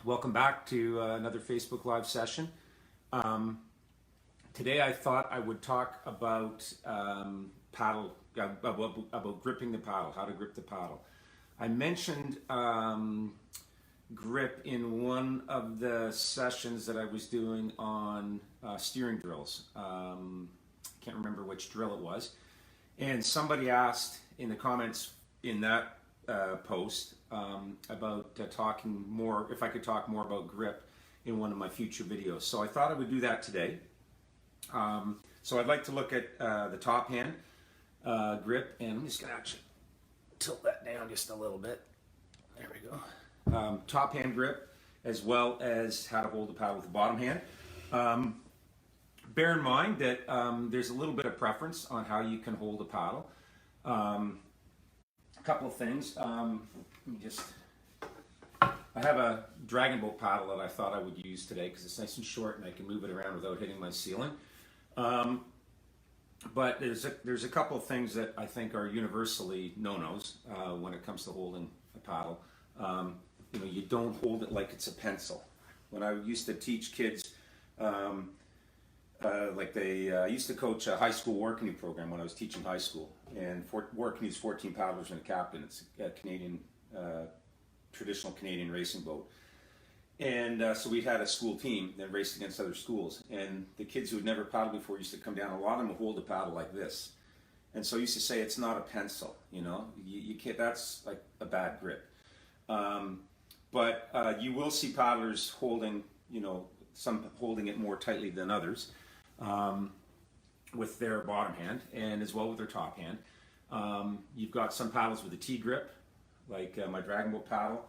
Welcome back to another Facebook Live session. Today I thought I would talk about about gripping the paddle, how to grip the paddle. I mentioned grip in one of the sessions that I was doing on steering drills. Can't remember which drill it was. And somebody asked in the comments in that post about talking more, if I could talk more about grip in one of my future videos. So I thought I would do that today. So I'd like to look at the top hand grip, and I'm just going to actually tilt that down just a little bit. There we go. Top hand grip, as well as how to hold the paddle with the bottom hand. Bear in mind that there's a little bit of preference on how you can hold a paddle. A couple of things. I have a dragon boat paddle that I thought I would use today because it's nice and short and I can move it around without hitting my ceiling. But there's a couple of things that I think are universally no-nos when it comes to holding a paddle. You don't hold it like it's a pencil. When I used to teach kids, I used to coach a high school war canoe program when I was teaching high school, and war canoes 14 paddlers and a captain. It's a Canadian, traditional Canadian racing boat. And so we had a school team that raced against other schools, and the kids who had never paddled before used to come down. A lot of them would hold a paddle like this, and so I used to say it's not a pencil. You can't. That's like a bad grip. But you will see paddlers holding, some holding it more tightly than others with their bottom hand, and as well with their top hand. You've got some paddles with a T grip, like my dragon boat paddle,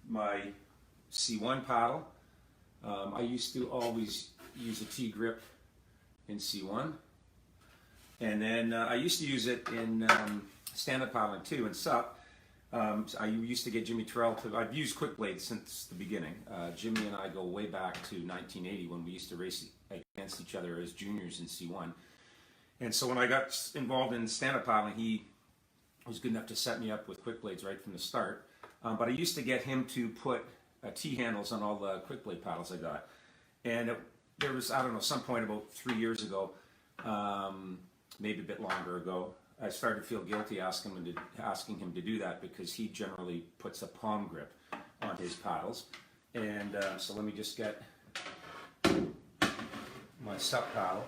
my C1 paddle. I used to always use a T grip in C1, and then I used to use it in stand-up paddling too, in CSEP. I used to get Jimmy Terrell to. I've used quick blades since the beginning. Jimmy and I go way back to 1980 when we used to race against each other as juniors in C1. And so when I got involved in stand-up paddling, he was good enough to set me up with quick blades right from the start. But I used to get him to put T-handles on all the quick blade paddles I got. And there was, I don't know, some point about 3 years ago, maybe a bit longer ago, I started to feel guilty asking him to do that because he generally puts a palm grip on his paddles. And so let me just get my CSEP paddle.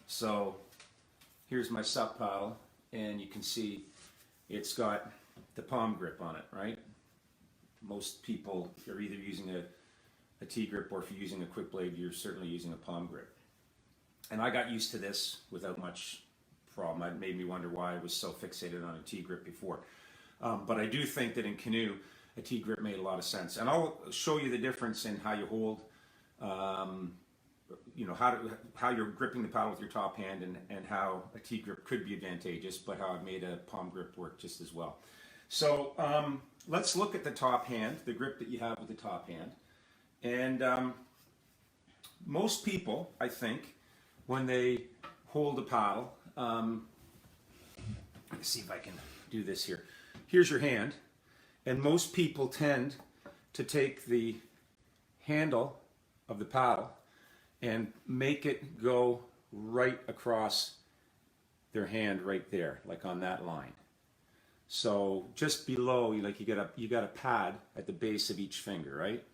So here's my CSEP paddle, and you can see it's got the palm grip on it, right? Most people are either using a T grip, or if you're using a quick blade, you're certainly using a palm grip. And I got used to this without much problem. It made me wonder why I was so fixated on a T grip before. But I do think that in canoe, a T grip made a lot of sense. And I'll show you the difference in how you hold, how you're gripping the paddle with your top hand, and how a T grip could be advantageous, but how I've made a palm grip work just as well. So let's look at the top hand, the grip that you have with the top hand. And most people, I think, when they hold a paddle, let's see if I can do this here. Here's your hand, and most people tend to take the handle of the paddle and make it go right across their hand right there, like on that line. So just below, you got a pad at the base of each finger, right?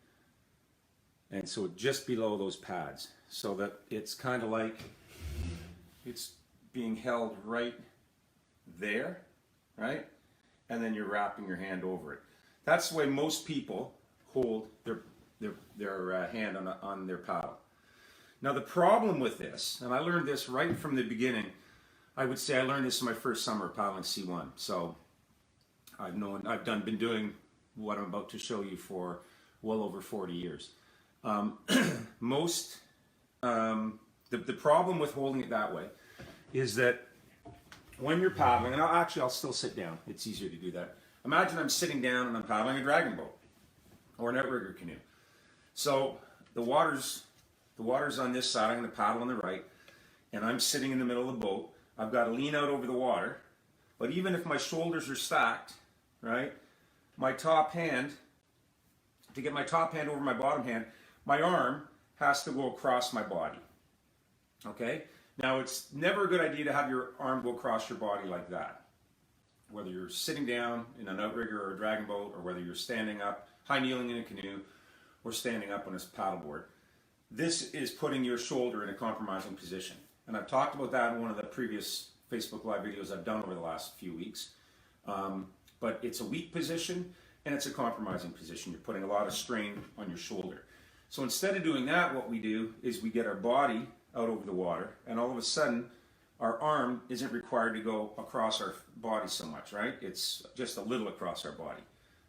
And so just below those pads, so that it's kind of like it's being held right there, right? And then you're wrapping your hand over it. That's the way most people hold their hand on their paddle. Now the problem with this, and I learned this right from the beginning, I would say I learned this in my first summer of paddling C1. So been doing what I'm about to show you for well over 40 years. The problem with holding it that way is that when you're paddling, and I'll still sit down, it's easier to do that. Imagine I'm sitting down and I'm paddling a dragon boat or an outrigger canoe. So the water's on this side, I'm going to paddle on the right, and I'm sitting in the middle of the boat. I've got to lean out over the water, but even if my shoulders are stacked, right, my top hand to get my top hand over my bottom hand, my arm has to go across my body. Okay? Now, it's never a good idea to have your arm go across your body like that. Whether you're sitting down in an outrigger or a dragon boat, or whether you're standing up, high kneeling in a canoe, or standing up on a paddleboard, this is putting your shoulder in a compromising position. And I've talked about that in one of the previous Facebook Live videos I've done over the last few weeks. But it's a weak position and it's a compromising position. You're putting a lot of strain on your shoulder. So instead of doing that, what we do is we get our body out over the water, and all of a sudden our arm isn't required to go across our body so much, right? It's just a little across our body.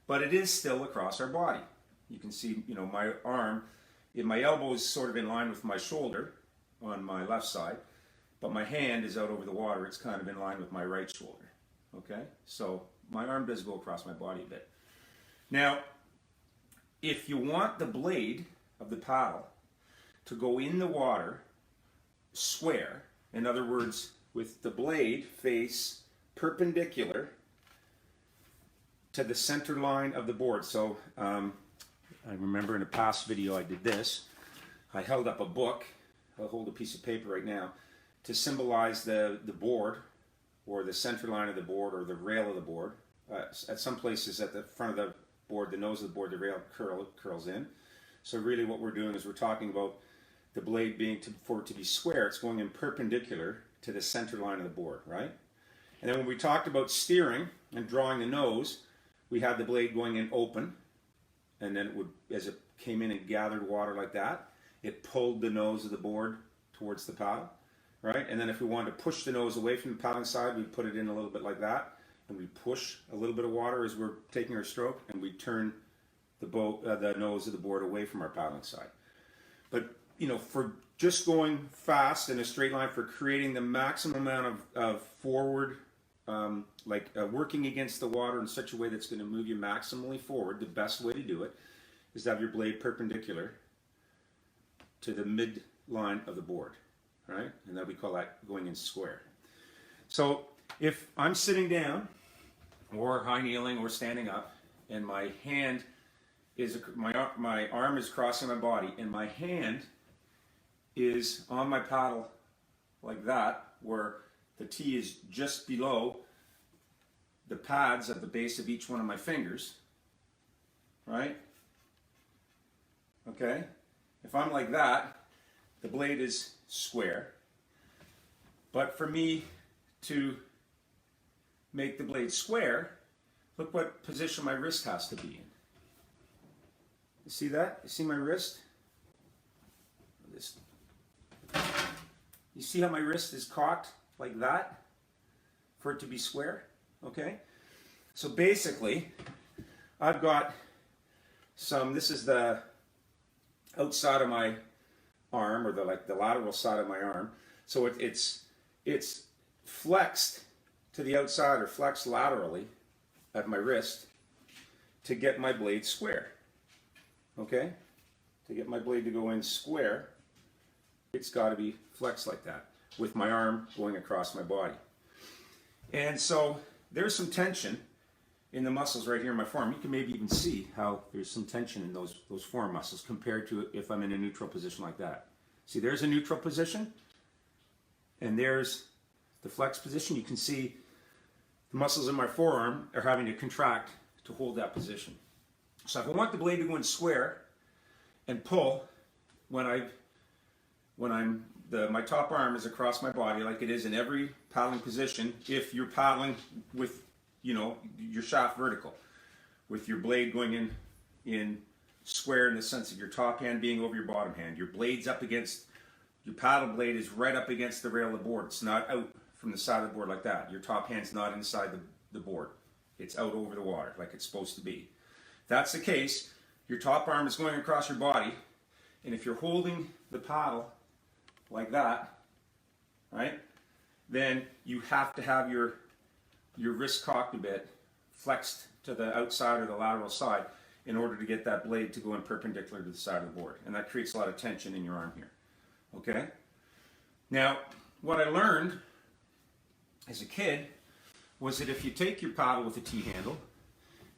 But it is still across our body. You can see, my arm, my elbow is sort of in line with my shoulder on my left side, but my hand is out over the water. It's kind of in line with my right shoulder, okay? So my arm does go across my body a bit. Now, if you want the blade of the paddle to go in the water square, in other words, with the blade face perpendicular to the center line of the board. So I remember in a past video I did this. I held up a book. I'll hold a piece of paper right now to symbolize the board, or the center line of the board, or the rail of the board. At some places at the front of the board, the nose of the board, the rail curls in. So really what we're doing is we're talking about the blade being, for it to be square, it's going in perpendicular to the center line of the board, right? And then when we talked about steering and drawing the nose, we had the blade going in open, and then it would, as it came in and gathered water like that, it pulled the nose of the board towards the paddle, right? And then if we wanted to push the nose away from the paddling side, we'd put it in a little bit like that, and we push a little bit of water as we're taking our stroke, and we turn the nose of the board away from our paddling side. But for just going fast in a straight line, for creating the maximum amount of forward, working against the water in such a way that's going to move you maximally forward, the best way to do it is to have your blade perpendicular to the midline of the board, right? And that we call that going in square. So if I'm sitting down, or high kneeling, or standing up, and my hand is my arm is crossing my body, and my hand is on my paddle like that, where the T is just below the pads at the base of each one of my fingers, right? Okay? If I'm like that, the blade is square. But for me to make the blade square, look what position my wrist has to be in. You see that? You see my wrist? You see how my wrist is cocked like that for it to be square? Okay? So basically, I've got this is the outside of my arm, or the lateral side of my arm. So it's flexed to the outside, or flexed laterally at my wrist to get my blade square. Okay? To get my blade to go in square, it's got to be flexed like that, with my arm going across my body. And so there's some tension in the muscles right here in my forearm. You can maybe even see how there's some tension in those forearm muscles compared to if I'm in a neutral position like that. See, there's a neutral position, and there's the flex position. You can see the muscles in my forearm are having to contract to hold that position. So if I want the blade to go in square and pull my top arm is across my body, like it is in every paddling position, if you're paddling with your shaft vertical, with your blade going in square in the sense of your top hand being over your bottom hand. Your paddle blade is right up against the rail of the board. It's not out from the side of the board like that. Your top hand's not inside the board. It's out over the water like it's supposed to be. If that's the case, your top arm is going across your body, and if you're holding the paddle like that, right, then you have to have your wrist cocked a bit, flexed to the outside or the lateral side, in order to get that blade to go in perpendicular to the side of the board. And that creates a lot of tension in your arm here. Okay? Now, what I learned as a kid was that if you take your paddle with a T-handle,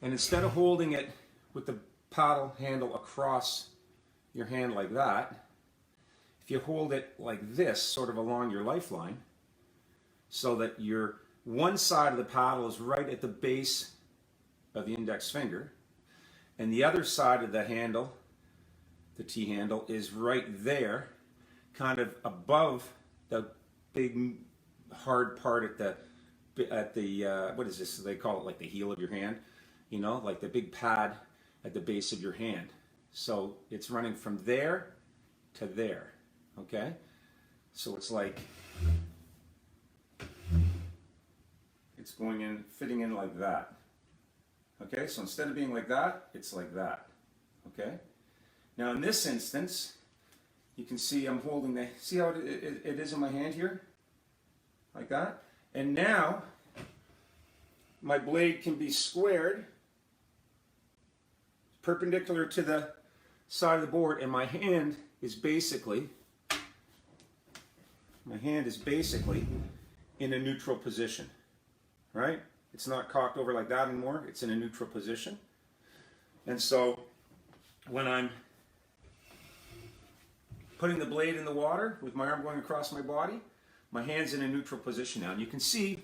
and instead of holding it with the paddle handle across your hand like that, if you hold it like this, sort of along your lifeline, so that your one side of the paddle is right at the base of the index finger, and the other side of the handle, the T handle, is right there, kind of above the big hard part at the what is this? They call it like the heel of your hand, you know, like the big pad at the base of your hand. So it's running from there to there, okay? So it's like, it's going in, fitting in like that. Okay, so instead of being like that, it's like that. Okay? Now in this instance, you can see I'm holding the, see how it is in my hand here? Like that. And now, my blade can be squared, perpendicular to the side of the board, and my hand is basically in a neutral position, right? It's not cocked over like that anymore. It's in a neutral position. And so when I'm putting the blade in the water with my arm going across my body, my hand's in a neutral position now. And you can see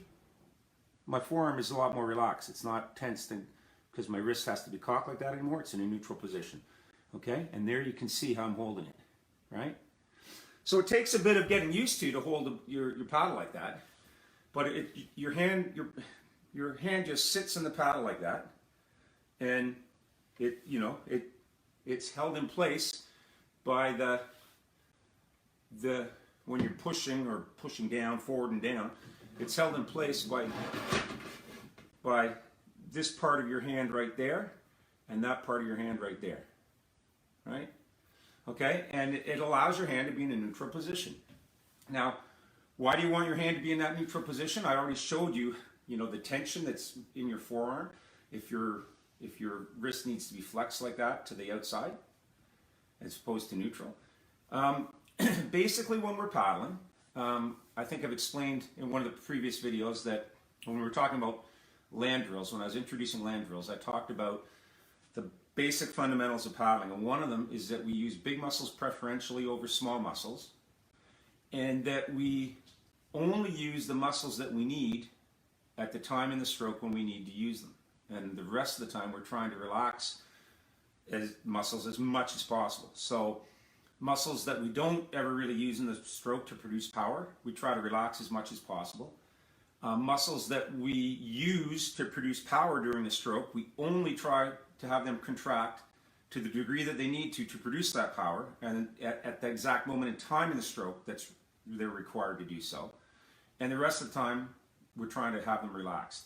my forearm is a lot more relaxed. It's not tense because my wrist has to be cocked like that anymore. It's in a neutral position. Okay? And there you can see how I'm holding it, right? So it takes a bit of getting used to hold your paddle like that. But your hand just sits in the paddle like that, and it's held in place by the when you're pushing or pushing down, forward and down, it's held in place by this part of your hand right there and that part of your hand right there, right? Okay, and it allows your hand to be in a neutral position. Now, why do you want your hand to be in that neutral position? I already showed you, the tension that's in your forearm. If your wrist needs to be flexed like that to the outside, as opposed to neutral. Basically, when we're paddling, I think I've explained in one of the previous videos that when we were talking about land drills, when I was introducing land drills, I talked about the basic fundamentals of paddling, and one of them is that we use big muscles preferentially over small muscles, and that we only use the muscles that we need at the time in the stroke when we need to use them. And the rest of the time we're trying to relax muscles as much as possible. So muscles that we don't ever really use in the stroke to produce power, we try to relax as much as possible. Muscles that we use to produce power during the stroke, we only try to have them contract to the degree that they need to produce that power, and at the exact moment in time in the stroke they're required to do so. And the rest of the time we're trying to have them relaxed.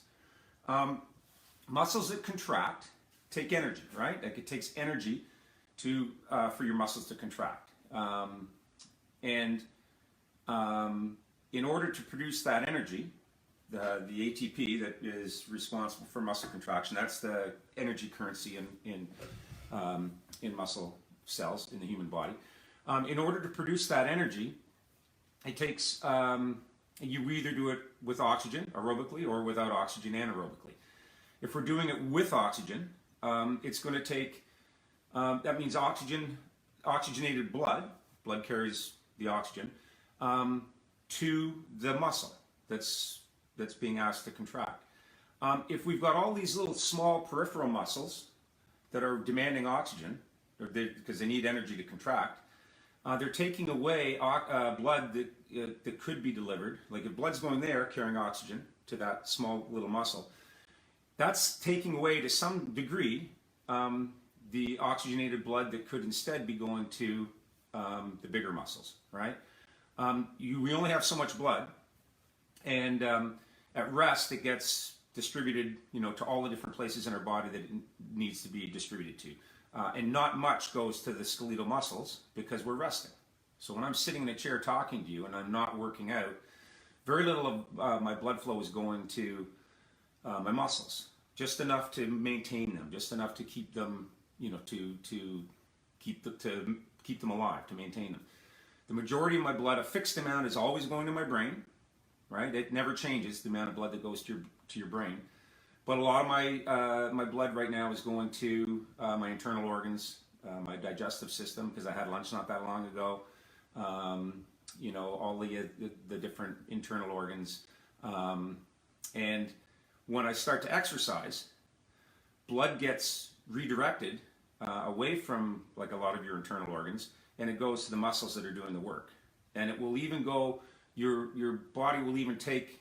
Muscles that contract take energy, right? Like it takes energy for your muscles to contract. In order to produce that energy, the ATP that is responsible for muscle contraction, that's the energy currency in muscle cells in the human body. In order to produce that energy, it takes, you either do it with oxygen aerobically or without oxygen anaerobically. If we're doing it with oxygen, it's going to take, that means oxygenated blood carries the oxygen, to the muscle that's being asked to contract. If we've got all these little small peripheral muscles that are demanding oxygen, because they need energy to contract, they're taking away blood that could be delivered. Like if blood's going there carrying oxygen to that small little muscle, that's taking away to some degree the oxygenated blood that could instead be going to the bigger muscles, right? We only have so much blood, and at rest it gets distributed, to all the different places in our body that it needs to be distributed to. And not much goes to the skeletal muscles because we're resting. So when I'm sitting in a chair talking to you and I'm not working out, very little of my blood flow is going to my muscles. Just enough to maintain them, just enough to keep them, to keep them alive, to maintain them. The majority of my blood, a fixed amount, is always going to my brain, right? It never changes, the amount of blood that goes to your brain. But a lot of my blood right now is going to my internal organs, my digestive system, because I had lunch not that long ago. You know, all the different internal organs. And when I start to exercise, blood gets redirected away from like a lot of your internal organs, and it goes to the muscles that are doing the work. And it will even go, your body will even take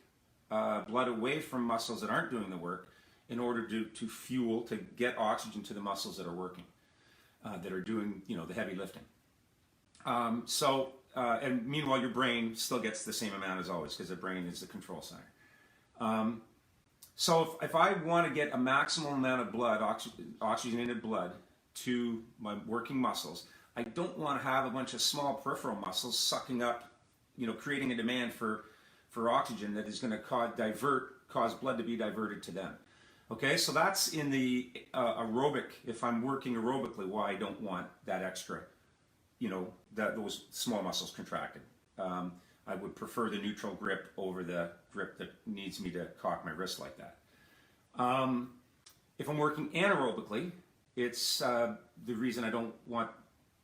blood away from muscles that aren't doing the work in order to fuel, to get oxygen to the muscles that are working, that are doing, you know, the heavy lifting. And meanwhile, your brain still gets the same amount as always, because the brain is the control center. So if I want to get a maximum amount of blood, oxygenated blood, to my working muscles, I don't want to have a bunch of small peripheral muscles sucking up, you know, creating a demand for oxygen that is going to cause blood to be diverted to them. Okay, so that's in the aerobic, if I'm working aerobically, why I don't want that extra, you know, those small muscles contracted. I would prefer the neutral grip over the grip that needs me to cock my wrist like that. If I'm working anaerobically, it's the reason I don't want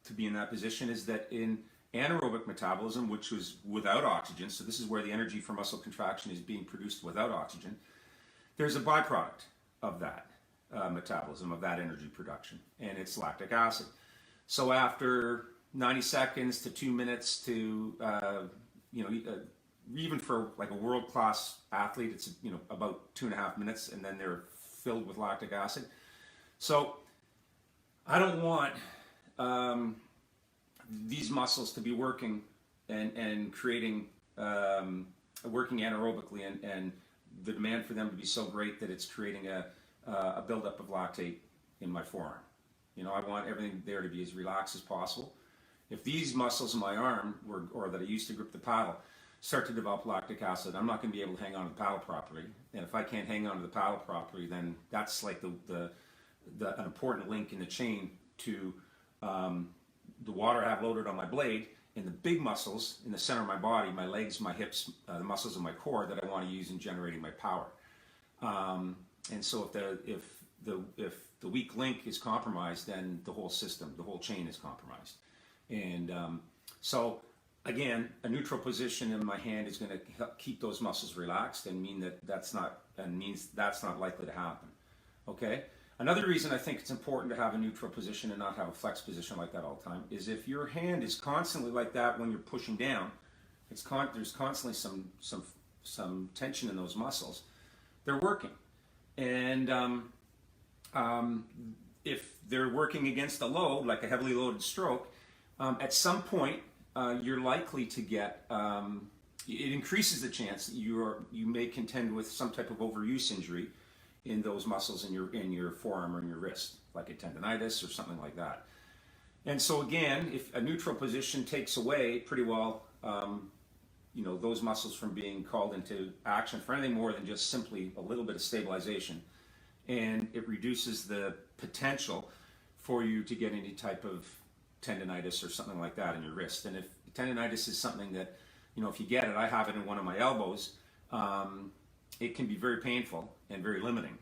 to be in that position is that in anaerobic metabolism, which was without oxygen, so this is where the energy for muscle contraction is being produced without oxygen, there's a byproduct of that metabolism, of that energy production, and it's lactic acid. So after 90 seconds to 2 minutes to, you know, even for like a world-class athlete, it's, you know, about 2.5 minutes, and then they're filled with lactic acid. So I don't want these muscles to be working and creating, working anaerobically, and the demand for them to be so great that it's creating a buildup of lactate in my forearm. You know, I want everything there to be as relaxed as possible. If these muscles in my arm, or that I used to grip the paddle, start to develop lactic acid, I'm not going to be able to hang on to the paddle properly. And if I can't hang on to the paddle properly, then that's like an important link in the chain to the water I have loaded on my blade, and the big muscles in the center of my body, my legs, my hips, the muscles of my core that I want to use in generating my power. And so if the weak link is compromised, then the whole system, the whole chain is compromised. And so again, a neutral position in my hand is going to help keep those muscles relaxed and means that's not likely to happen. Okay. Another reason I think it's important to have a neutral position and not have a flex position like that all the time is if your hand is constantly like that when you're pushing down, there's constantly some tension in those muscles. They're working, and if they're working against a load, like a heavily loaded stroke, at some point you're likely to get. It increases the chance that you may contend with some type of overuse injury in those muscles in your forearm or in your wrist, like a tendonitis or something like that. And so again, if a neutral position takes away pretty well, you know, those muscles from being called into action for anything more than just simply a little bit of stabilization, and it reduces the potential for you to get any type of tendonitis or something like that in your wrist. And if tendonitis is something that, you know, if you get it, I have it in one of my elbows, it can be very painful and very limiting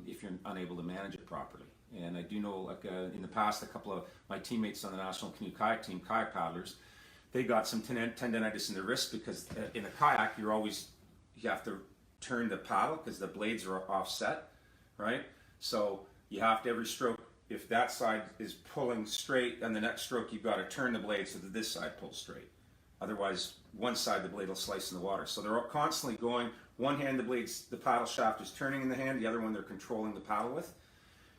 if you're unable to manage it properly. And I do know, like in the past, a couple of my teammates on the national canoe kayak team, kayak paddlers, they got some tendonitis in their wrist because in a kayak you have to turn the paddle because the blades are offset, right? So you have to, every stroke, if that side is pulling straight, and the next stroke you've got to turn the blade so that this side pulls straight. Otherwise, one side the blade will slice in the water. So they're constantly going. One hand the paddle shaft is turning in the hand. The other one they're controlling the paddle with.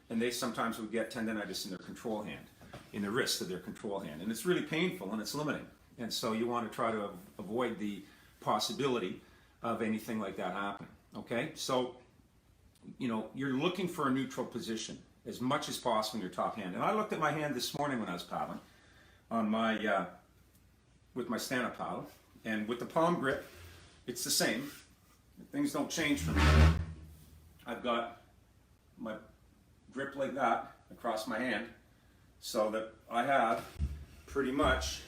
And they sometimes would get tendonitis in their control hand, in the wrist of their control hand, and it's really painful and it's limiting. And so you want to try to avoid the possibility of anything like that happening. Okay, so you know you're looking for a neutral position as much as possible in your top hand. And I looked at my hand this morning when I was paddling on my with my stand-up paddle, and with the palm grip, it's the same. Things don't change for me. I've got my grip like that across my hand, so that I have pretty much,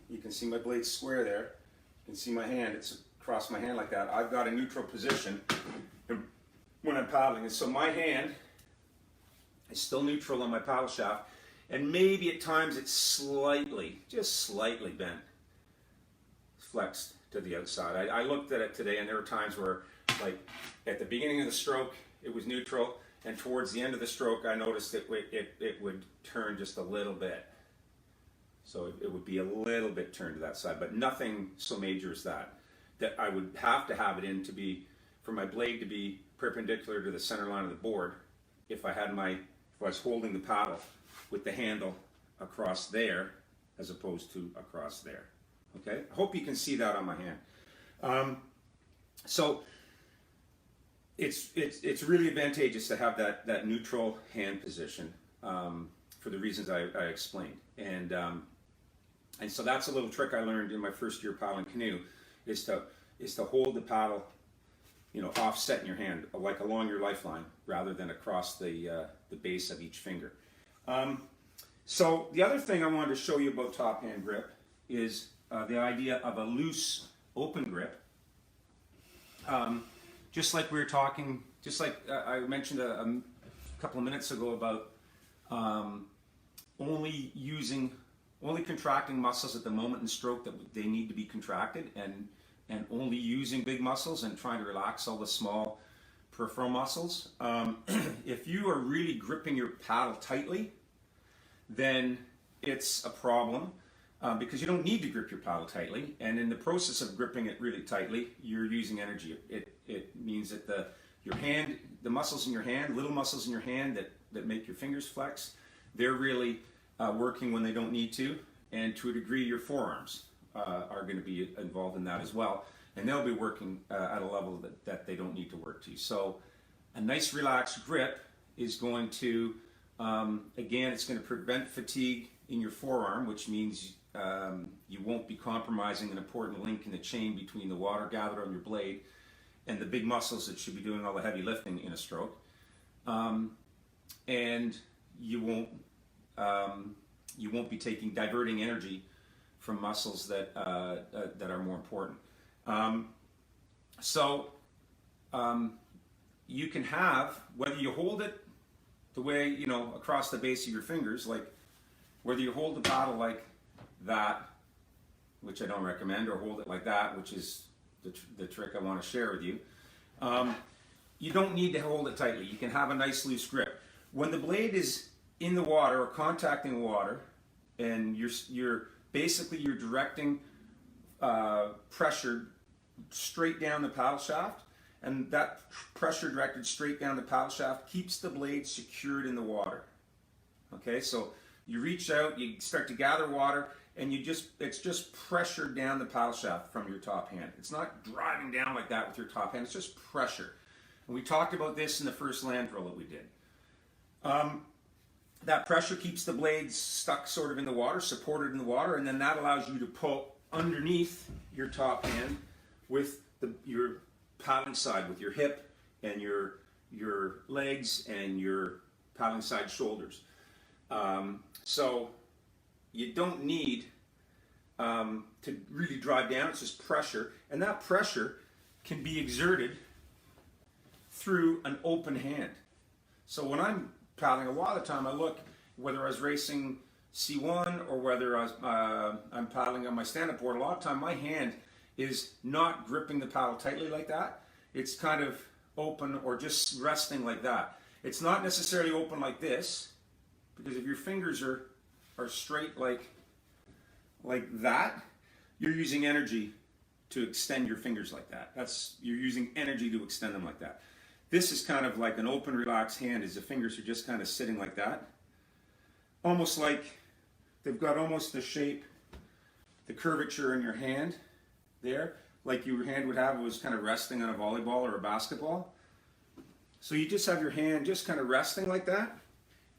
you can see my blade square there, you can see my hand, it's across my hand like that. I've got a neutral position when I'm paddling. And so my hand is still neutral on my paddle shaft, and maybe at times it's slightly, just slightly bent, flexed to the outside. I looked at it today, and there were times where, like, at the beginning of the stroke, it was neutral, and towards the end of the stroke, I noticed it would turn just a little bit. So it would be a little bit turned to that side, but nothing so major as that. That I would have to have it in to be, for my blade to be perpendicular to the center line of the board, if I was holding the paddle with the handle across there, as opposed to across there. Okay, I hope you can see that on my hand. So it's really advantageous to have that neutral hand position for the reasons I explained. And so that's a little trick I learned in my first year paddling canoe, is to hold the paddle, you know, offset in your hand, like along your lifeline, rather than across the base of each finger. So the other thing I wanted to show you about top hand grip is the idea of a loose, open grip. Just like we were talking, just like I mentioned a couple of minutes ago about only contracting muscles at the moment in stroke that they need to be contracted, and only using big muscles and trying to relax all the small peripheral muscles. If you are really gripping your paddle tightly, then it's a problem because you don't need to grip your paddle tightly, and in the process of gripping it really tightly, you're using energy. It means that the muscles in your hand, little muscles in your hand that make your fingers flex, they're really working when they don't need to, and to a degree your forearms are going to be involved in that as well, and they'll be working at a level that they don't need to work to. So a nice relaxed grip is going to, again, it's going to prevent fatigue in your forearm, which means you won't be compromising an important link in the chain between the water gathered on your blade and the big muscles that should be doing all the heavy lifting in a stroke. And you won't be diverting energy from muscles that are more important. You can have, whether you hold it the way, you know, across the base of your fingers, like whether you hold the paddle like that, which I don't recommend, or hold it like that, which is the trick I want to share with you. You don't need to hold it tightly. You can have a nice loose grip. When the blade is in the water or contacting water, and you're directing pressure straight down the paddle shaft, and that pressure directed straight down the paddle shaft keeps the blade secured in the water. Okay, so you reach out, you start to gather water, and it's just pressure down the paddle shaft from your top hand. It's not driving down like that with your top hand, it's just pressure. And we talked about this in the first land drill that we did. That pressure keeps the blades stuck sort of in the water, supported in the water, and then that allows you to pull underneath your top hand with your paddling side, with your hip and your legs and your paddling side shoulders. So you don't need to really drive down, it's just pressure, and that pressure can be exerted through an open hand. So when I'm paddling, a lot of the time I look, whether I was racing C1 or whether I'm paddling on my stand-up board, a lot of time my hand is not gripping the paddle tightly like that. It's kind of open or just resting like that. It's not necessarily open like this, because if your fingers are straight like that, you're using energy to extend your fingers like that. You're using energy to extend them like that. This is kind of like an open, relaxed hand, as the fingers are just kind of sitting like that. Almost like they've got almost the shape, the curvature in your hand there, like your hand would have if it was kind of resting on a volleyball or a basketball. So you just have your hand just kind of resting like that.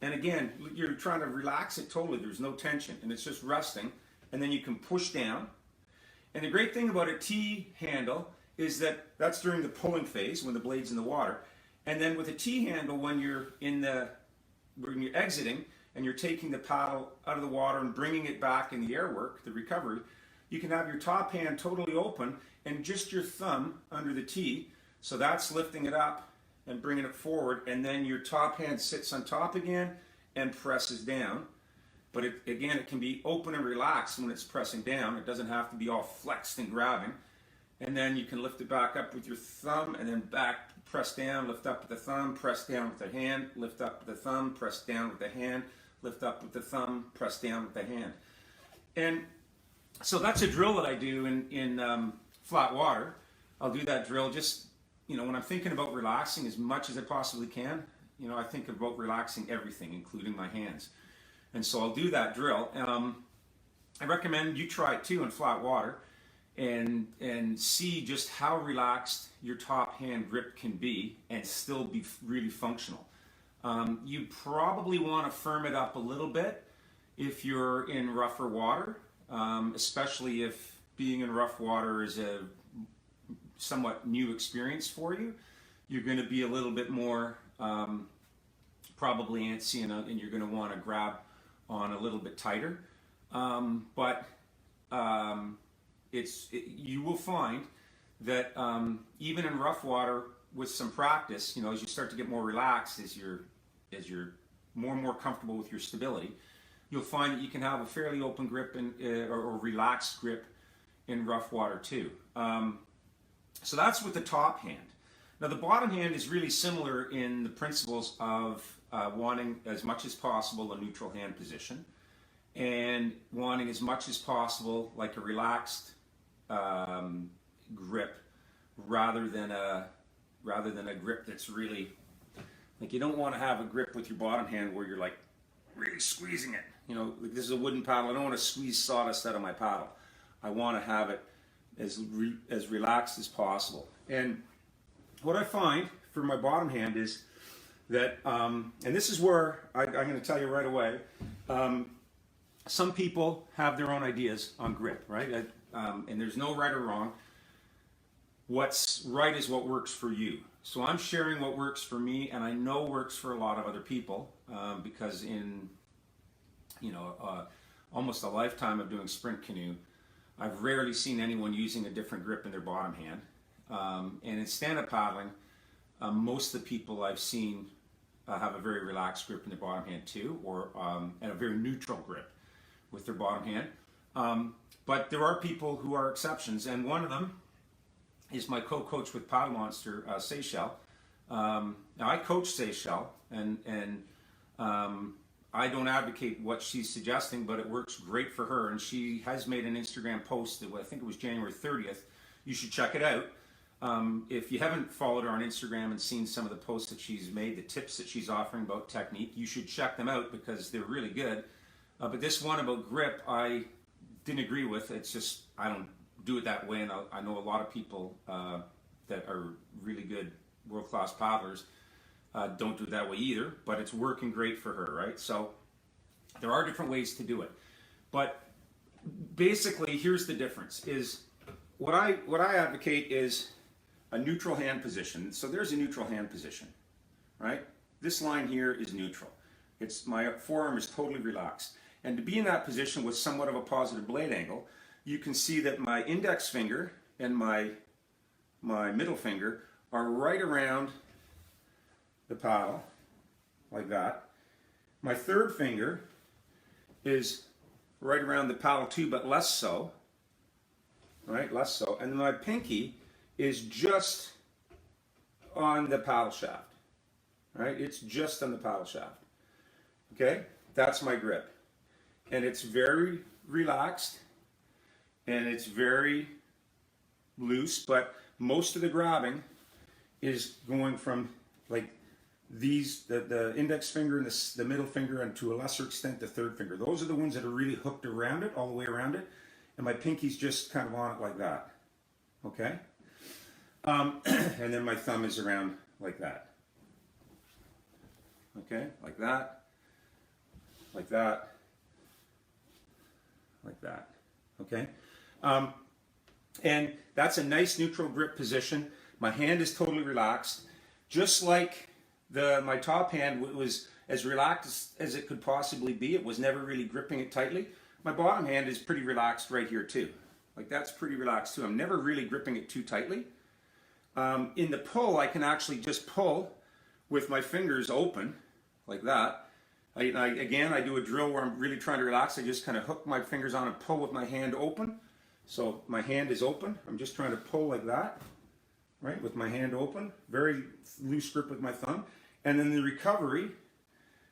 And again, you're trying to relax it totally. There's no tension, and it's just resting. And then you can push down. And the great thing about a T handle is that that's during the pulling phase when the blade's in the water. And then with a T handle, when you're exiting and you're taking the paddle out of the water and bringing it back in the air work, the recovery, you can have your top hand totally open and just your thumb under the T. So that's lifting it up and bringing it forward, and then your top hand sits on top again and presses down. But again, it can be open and relaxed when it's pressing down. It doesn't have to be all flexed and grabbing. And then you can lift it back up with your thumb, and then back, press down, lift up with the thumb, press down with the hand, lift up with the thumb, press down with the hand, lift up with the thumb, press down with the hand. And so that's a drill that I do in flat water. I'll do that drill just, when I'm thinking about relaxing as much as I possibly can. I think about relaxing everything, including my hands. And so I'll do that drill. I recommend you try it too in flat water and see just how relaxed your top hand grip can be and still be really functional. You probably want to firm it up a little bit if you're in rougher water, especially if being in rough water is a somewhat new experience for you. You're going to be a little bit more probably antsy, and you're going to want to grab on a little bit tighter. You will find that even in rough water, with some practice, as you start to get more relaxed, as you're more and more comfortable with your stability, you'll find that you can have a fairly open grip or relaxed grip in rough water too. So that's with the top hand. Now the bottom hand is really similar in the principles of wanting as much as possible a neutral hand position and wanting as much as possible like a relaxed grip rather than a grip that's really, like, you don't want to have a grip with your bottom hand where you're like really squeezing it. Like, this is a wooden paddle. I don't want to squeeze sawdust out of my paddle. I want to have it as relaxed as possible. And what I find for my bottom hand is that, and this is where I'm going to tell you right away, some people have their own ideas on grip, right? And there's no right or wrong. What's right is what works for you. So I'm sharing what works for me, and I know works for a lot of other people, because in almost a lifetime of doing sprint canoe, I've rarely seen anyone using a different grip in their bottom hand. And in stand-up paddling, most of the people I've seen have a very relaxed grip in their bottom hand too, or and a very neutral grip with their bottom hand. But there are people who are exceptions, and one of them is my co-coach with Paddle Monster, Seychelles. Now I coach Seychelles, and I don't advocate what she's suggesting, but it works great for her, and she has made an Instagram post that I think it was January 30th. You should check it out. If you haven't followed her on Instagram and seen some of the posts that she's made, the tips that she's offering about technique, you should check them out because they're really good. But this one about grip, I didn't agree with. It's just, I don't do it that way, and I know a lot of people that are really good world-class paddlers don't do it that way either, but it's working great for her, right? So there are different ways to do it. But basically, here's the difference, is what I advocate is a neutral hand position. So there's a neutral hand position, right? This line here is neutral. My forearm is totally relaxed. And to be in that position with somewhat of a positive blade angle, you can see that my index finger and my middle finger are right around the paddle, like that. My third finger is right around the paddle too, but less so, right? Less so. And then my pinky is just on the paddle shaft, right? It's just on the paddle shaft. Okay? That's my grip. And it's very relaxed and it's very loose, but most of the grabbing is going from like these, the index finger and the middle finger, and to a lesser extent the third finger. Those are the ones that are really hooked around it, all the way around it, and my pinky's just kind of on it like that. Okay? And then my thumb is around like that. Okay? Like that. Like that. Like that. Okay? And that's a nice neutral grip position. My hand is totally relaxed. Just like my top hand was as relaxed as it could possibly be. It was never really gripping it tightly. My bottom hand is pretty relaxed right here too. Like, that's pretty relaxed too. I'm never really gripping it too tightly. In the pull, I can actually just pull with my fingers open, like that. Again, I do a drill where I'm really trying to relax. I just kind of hook my fingers on and pull with my hand open. So my hand is open. I'm just trying to pull like that, right, with my hand open. Very loose grip with my thumb. And then the recovery,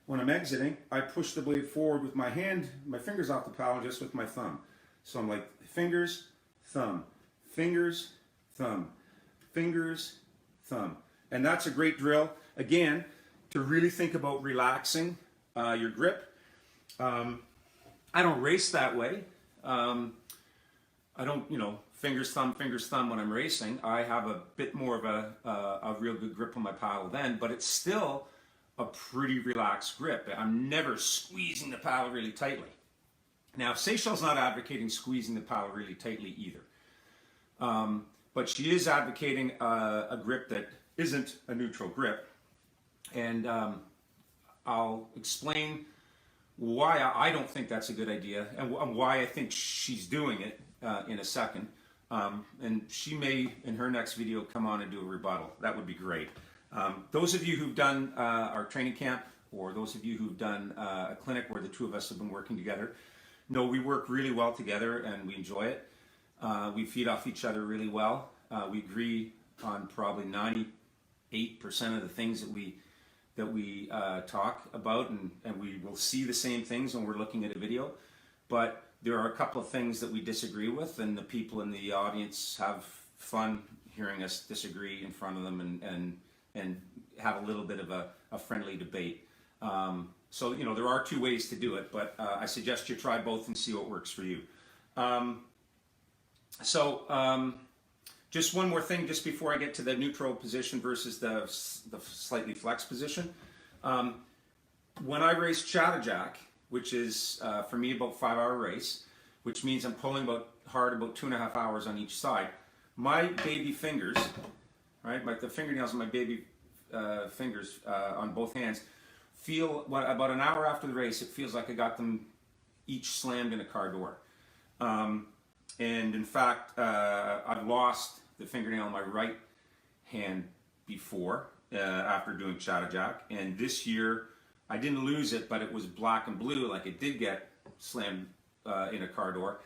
when I'm exiting, I push the blade forward with my hand, my fingers off the paddle, just with my thumb. So I'm like fingers, thumb, fingers, thumb, fingers, thumb. And that's a great drill, again, to really think about relaxing your grip. I don't race that way. I don't, fingers, thumb when I'm racing. I have a bit more of a real good grip on my paddle then, but it's still a pretty relaxed grip. I'm never squeezing the paddle really tightly. Now, Seychelles not advocating squeezing the paddle really tightly either. But she is advocating a grip that isn't a neutral grip. And I'll explain why I don't think that's a good idea and why I think she's doing it in a second. And she may, in her next video, come on and do a rebuttal. That would be great. Those of you who've done our training camp, or those of you who've done a clinic where the two of us have been working together, know we work really well together and we enjoy it. We feed off each other really well. We agree on probably 98% of the things that we talk about, and we will see the same things when we're looking at a video. But there are a couple of things that we disagree with, and the people in the audience have fun hearing us disagree in front of them and have a little bit of a friendly debate. So, there are two ways to do it, but I suggest you try both and see what works for you. Just one more thing, just before I get to the neutral position versus the slightly flexed position. When I race Chattajack, which is for me about 5-hour race, which means I'm pulling hard about 2.5 hours on each side, my baby fingers, right, the fingernails of my baby fingers on both hands, feel, about an hour after the race, it feels like I got them each slammed in a car door. And in fact, I've lost the fingernail on my right hand before, after doing Chattajack. And this year, I didn't lose it, but it was black and blue, like it did get slammed in a car door,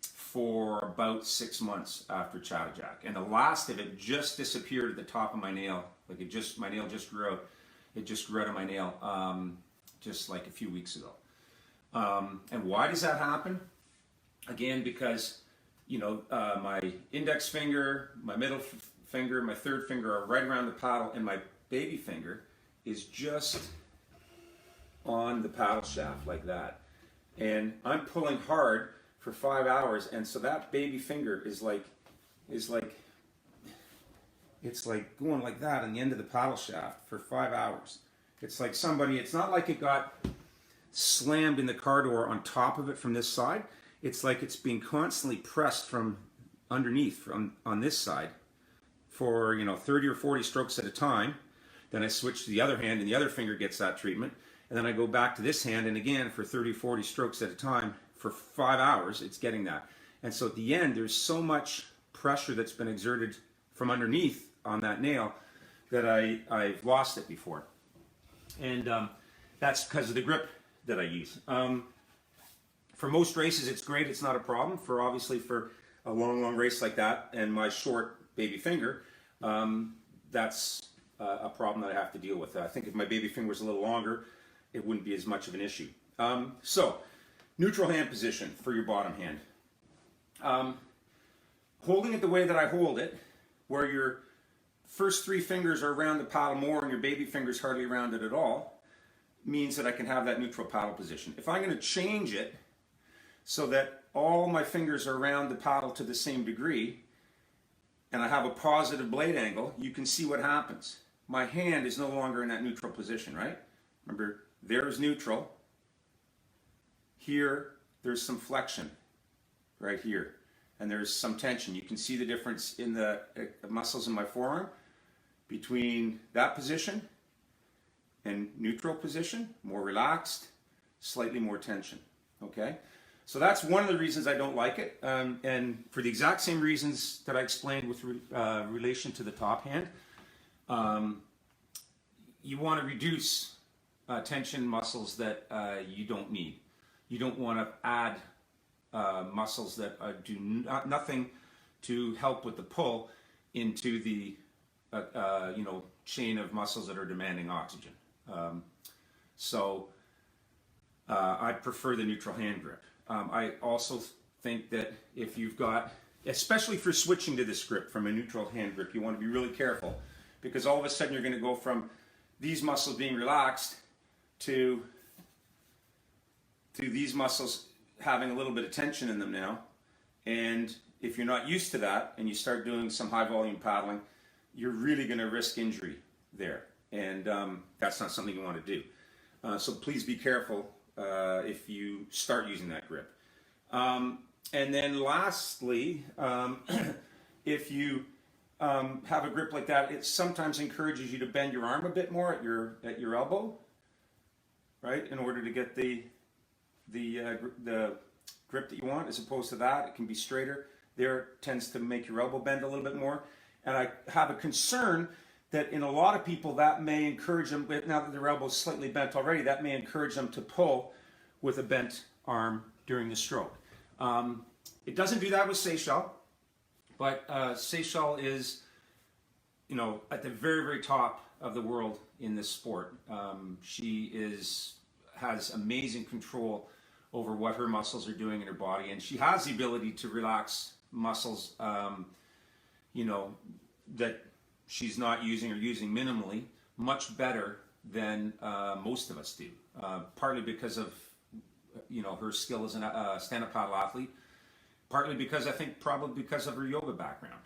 for about 6 months after Chattajack. And the last of it just disappeared at the top of my nail. Like my nail just grew out. It just grew out of my nail just like a few weeks ago. And why does that happen? Again, because, my index finger, my middle finger, my third finger are right around the paddle, and my baby finger is just on the paddle shaft like that. And I'm pulling hard for 5 hours, and so that baby finger is like going like that on the end of the paddle shaft for 5 hours. It's like it's not like it got slammed in the car door on top of it from this side. It's like it's being constantly pressed from underneath on this side for 30 or 40 strokes at a time. Then I switch to the other hand, and the other finger gets that treatment. And then I go back to this hand, and again for 30, 40 strokes at a time for 5 hours, it's getting that. And so at the end, there's so much pressure that's been exerted from underneath on that nail that I've lost it before. And that's because of the grip that I use. For most races, it's great. It's not a problem. Obviously for a long race like that and my short baby finger, that's a problem that I have to deal with. I think if my baby finger was a little longer, it wouldn't be as much of an issue. So, neutral hand position for your bottom hand. Holding it the way that I hold it, where your first 3 fingers are around the paddle more and your baby finger's hardly around it at all, means that I can have that neutral paddle position. If I'm going to change it so that all my fingers are around the paddle to the same degree, and I have a positive blade angle, you can see what happens. My hand is no longer in that neutral position, right? Remember, there's neutral. Here, there's some flexion right here, and there's some tension. You can see the difference in the muscles in my forearm between that position and neutral position, more relaxed, slightly more tension, okay? So that's one of the reasons I don't like it, and for the exact same reasons that I explained with relation to the top hand. you want to reduce tension muscles that you don't need. You don't want to add muscles that do nothing to help with the pull into the chain of muscles that are demanding oxygen. I prefer the neutral hand grip. I also think that if you've got, especially for switching to this grip from a neutral hand grip, you want to be really careful, because all of a sudden you're going to go from these muscles being relaxed to these muscles having a little bit of tension in them now. And if you're not used to that and you start doing some high volume paddling, you're really going to risk injury there. And that's not something you want to do. So please be careful if you start using that grip. And then lastly, if you have a grip like that, it sometimes encourages you to bend your arm a bit more at your elbow, right, in order to get the grip that you want. As opposed to that, it can be straighter. There tends to make your elbow bend a little bit more. And I have a concern that in a lot of people that may encourage them, now that their elbow is slightly bent already, that may encourage them to pull with a bent arm during the stroke. It doesn't do that with Seychelles, but Seychelles is, at the very, very top of the world in this sport. She has amazing control over what her muscles are doing in her body, and she has the ability to relax muscles, that she's not using or using minimally, much better than most of us do. Partly because of her skill as a stand-up paddle athlete, partly because I think probably because of her yoga background.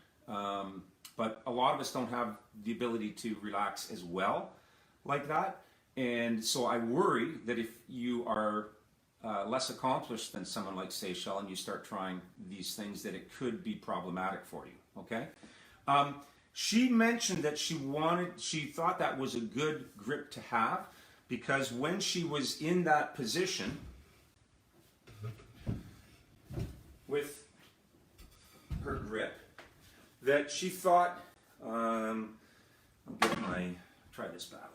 But a lot of us don't have the ability to relax as well like that. And so I worry that if you are less accomplished than someone like Seychelles and you start trying these things, that it could be problematic for you, okay? She mentioned that she thought that was a good grip to have, because when she was in that position with her grip, that she thought, try this battle.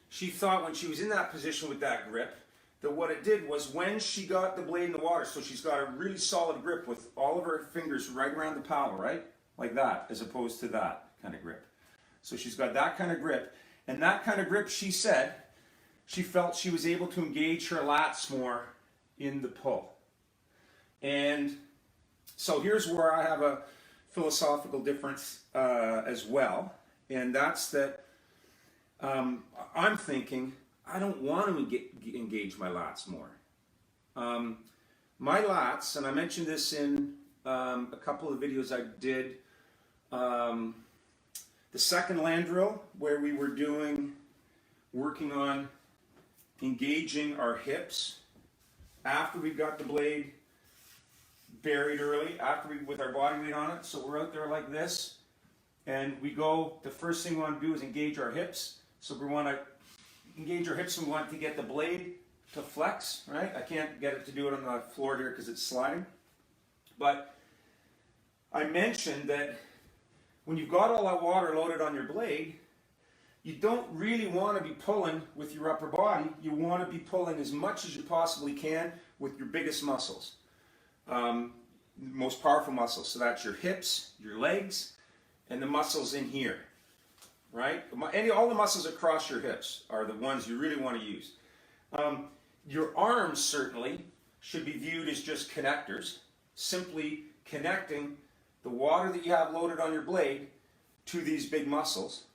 She thought when she was in that position with that grip, that what it did was when she got the blade in the water, so she's got a really solid grip with all of her fingers right around the paddle, right? Like that, as opposed to that kind of grip. So she's got that kind of grip, and that kind of grip, she said, she felt she was able to engage her lats more in the pull. And so here's where I have a philosophical difference as well, and that's that I'm thinking I don't want to engage my lats more. My lats, and I mentioned this in a couple of videos I did, the second land drill where we were working on engaging our hips after we got the blade buried early, with our body weight on it. So we're out there like this, and the first thing we want to do is engage our hips. So we want to engage our hips and we want to get the blade to flex, right? I can't get it to do it on the floor here because it's sliding. But I mentioned that when you've got all that water loaded on your blade, you don't really want to be pulling with your upper body. You want to be pulling as much as you possibly can with your biggest muscles, most powerful muscles. So that's your hips, your legs, and the muscles in here, right? All the muscles across your hips are the ones you really want to use. Your arms certainly should be viewed as just connectors, simply connecting the water that you have loaded on your blade to these big muscles.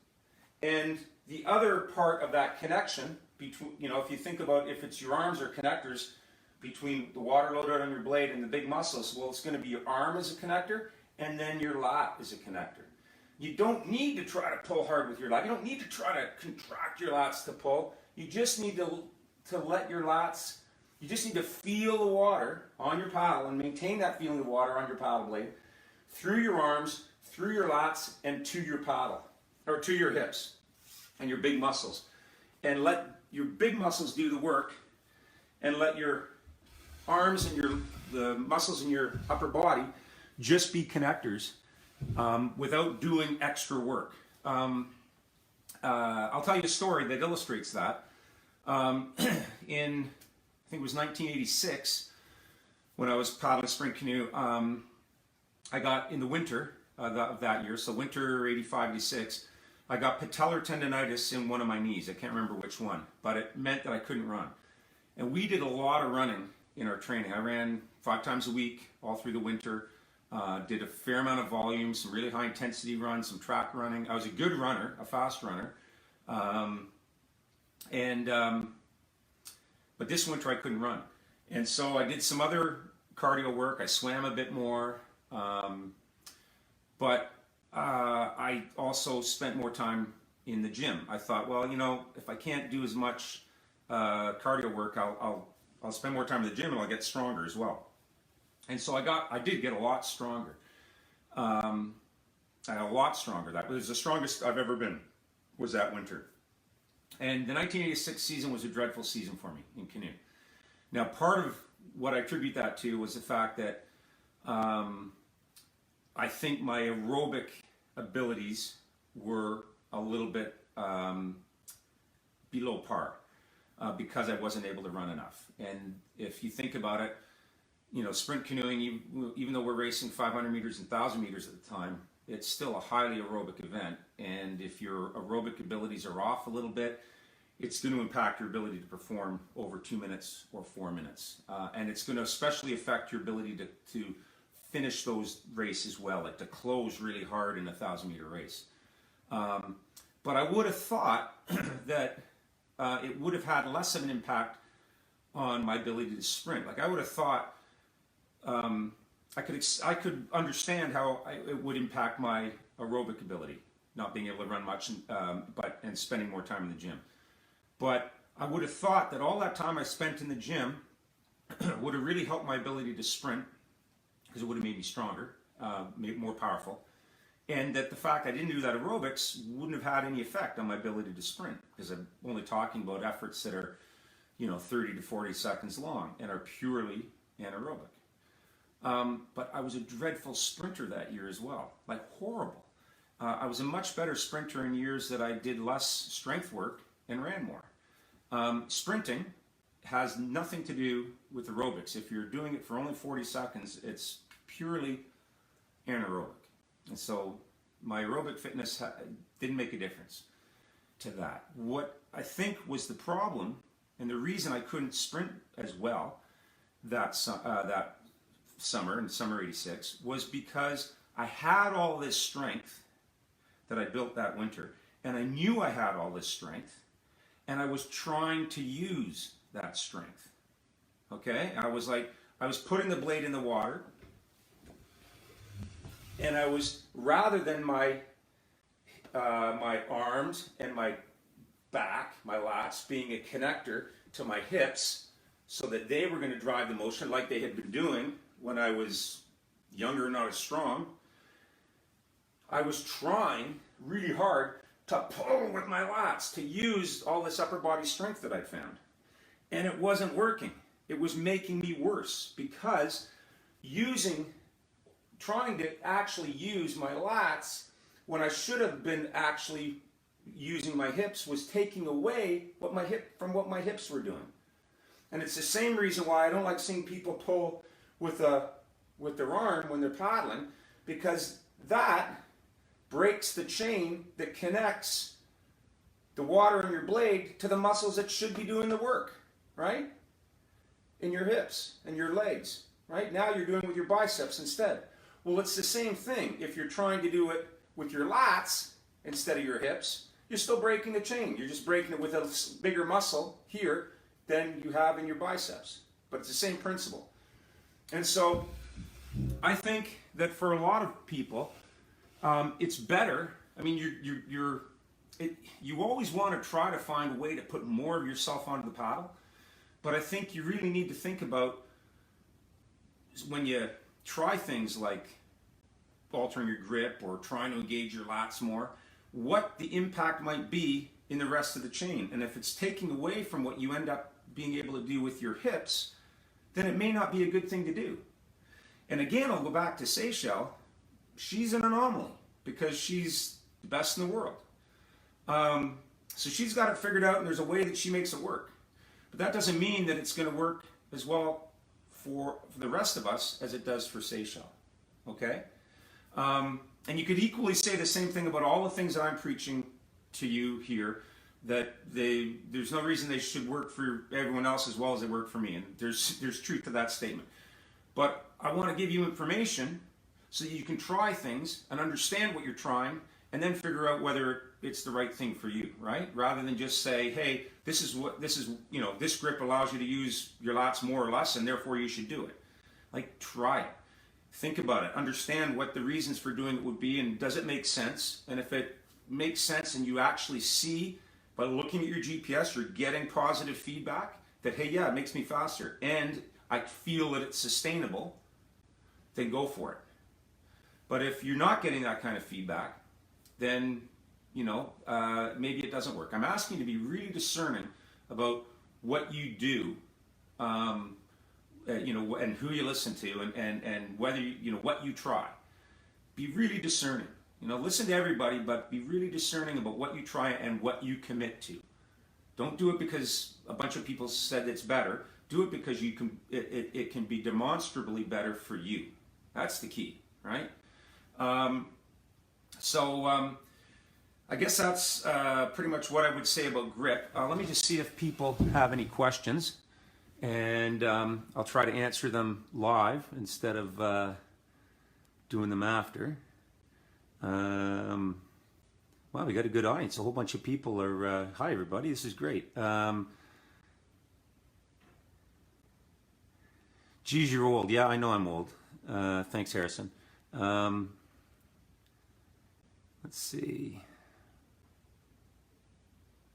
And the other part of that connection, between, if you think about if it's your arms or connectors between the water loaded on your blade and the big muscles, well, it's going to be your arm as a connector, and then your lat is a connector. You don't need to try to pull hard with your lat. You don't need to try to contract your lats to pull. You just need to let your lats, you just need to feel the water on your paddle and maintain that feeling of water on your paddle blade through your arms, through your lats, and to your paddle, or to your hips and your big muscles. And let your big muscles do the work, and let your arms and the muscles in your upper body just be connectors without doing extra work. I'll tell you a story that illustrates that. In, I think it was 1986, when I was paddling sprint canoe, I got, in the winter of that year, so winter 85, 86, I got patellar tendonitis in one of my knees. I can't remember which one, but it meant that I couldn't run. And we did a lot of running in our training. I ran 5 times a week all through the winter, did a fair amount of volume, some really high intensity runs, some track running. I was a good runner, a fast runner. But this winter I couldn't run. And so I did some other cardio work. I swam a bit more. But I also spent more time in the gym. I thought, well, you know, if I can't do as much cardio work, I'll spend more time in the gym and I'll get stronger as well. And so I did get a lot stronger. A lot stronger. That was the strongest I've ever been, was that winter. And the 1986 season was a dreadful season for me in canoe. Now, part of what I attribute that to was the fact that I think my aerobic abilities were a little bit below par because I wasn't able to run enough. And if you think about it, you know, sprint canoeing, even though we're racing 500 meters and 1,000 meters at the time, it's still a highly aerobic event. And if your aerobic abilities are off a little bit, it's going to impact your ability to perform over 2 minutes or 4 minutes. And it's going to especially affect your ability to finish those races well, like to close really hard in a 1,000-meter race. But I would have thought that it would have had less of an impact on my ability to sprint. Like I would have thought I could understand how it would impact my aerobic ability, not being able to run much, and spending more time in the gym. But I would have thought that all that time I spent in the gym would have really helped my ability to sprint, because it would have made me stronger, made more powerful, and that the fact I didn't do that aerobics wouldn't have had any effect on my ability to sprint, because I'm only talking about efforts that are, you know, 30 to 40 seconds long and are purely anaerobic. But I was a dreadful sprinter that year as well, like horrible. I was a much better sprinter in years that I did less strength work and ran more. Sprinting has nothing to do with aerobics. If you're doing it for only 40 seconds, it's purely anaerobic. And so my aerobic fitness didn't make a difference to that. What I think was the problem, and the reason I couldn't sprint as well that summer, in summer 86, was because I had all this strength that I built that winter, and I knew I had all this strength, and I was trying to use that strength. Okay? I was putting the blade in the water, and I was, rather than my arms and my back, my lats, being a connector to my hips, so that they were going to drive the motion like they had been doing when I was younger and not as strong, I was trying really hard to pull with my lats, to use all this upper body strength that I'd found. And it wasn't working. It was making me worse, because trying to actually use my lats when I should have been actually using my hips was taking away what my hips were doing. And it's the same reason why I don't like seeing people pull with their arm when they're paddling, because that breaks the chain that connects the water in your blade to the muscles that should be doing the work, right? In your hips and your legs, right? Now you're doing it with your biceps instead. Well, it's the same thing. If you're trying to do it with your lats instead of your hips, you're still breaking the chain. You're just breaking it with a bigger muscle here than you have in your biceps. But it's the same principle. And so I think that for a lot of people, it's better. I mean, you always want to try to find a way to put more of yourself onto the paddle. But I think you really need to think about, when you try things like altering your grip or trying to engage your lats more, what the impact might be in the rest of the chain. And if it's taking away from what you end up being able to do with your hips, then it may not be a good thing to do. And again, I'll go back to Seychelles. She's an anomaly because she's the best in the world. So she's got it figured out, and there's a way that she makes it work. But that doesn't mean that it's going to work as well for the rest of us as it does for Seychelles. Okay? And you could equally say the same thing about all the things that I'm preaching to you here, that there's no reason they should work for everyone else as well as they work for me. And there's truth to that statement. But I want to give you information so that you can try things and understand what you're trying, and then figure out whether it's the right thing for you, right? Rather than just say, hey, this grip allows you to use your lats more or less, and therefore you should do it. Like, try it. Think about it. Understand what the reasons for doing it would be, and does it make sense? And if it makes sense and you actually see, by looking at your GPS, you're getting positive feedback that, hey, yeah, it makes me faster, and I feel that it's sustainable, then go for it. But if you're not getting that kind of feedback, then, maybe it doesn't work. I'm asking you to be really discerning about what you do, and who you listen to, and whether what you try. Be really discerning. Listen to everybody, but be really discerning about what you try and what you commit to. Don't do it because a bunch of people said it's better. Do it because it can be demonstrably better for you. That's the key, right? I guess that's pretty much what I would say about grip. Let me just see if people have any questions, and I'll try to answer them live instead of doing them after. Wow, we got a good audience. A whole bunch of people are, hi everybody, this is great. Geez, you're old. Yeah, I know I'm old. Thanks, Harrison. Let's see.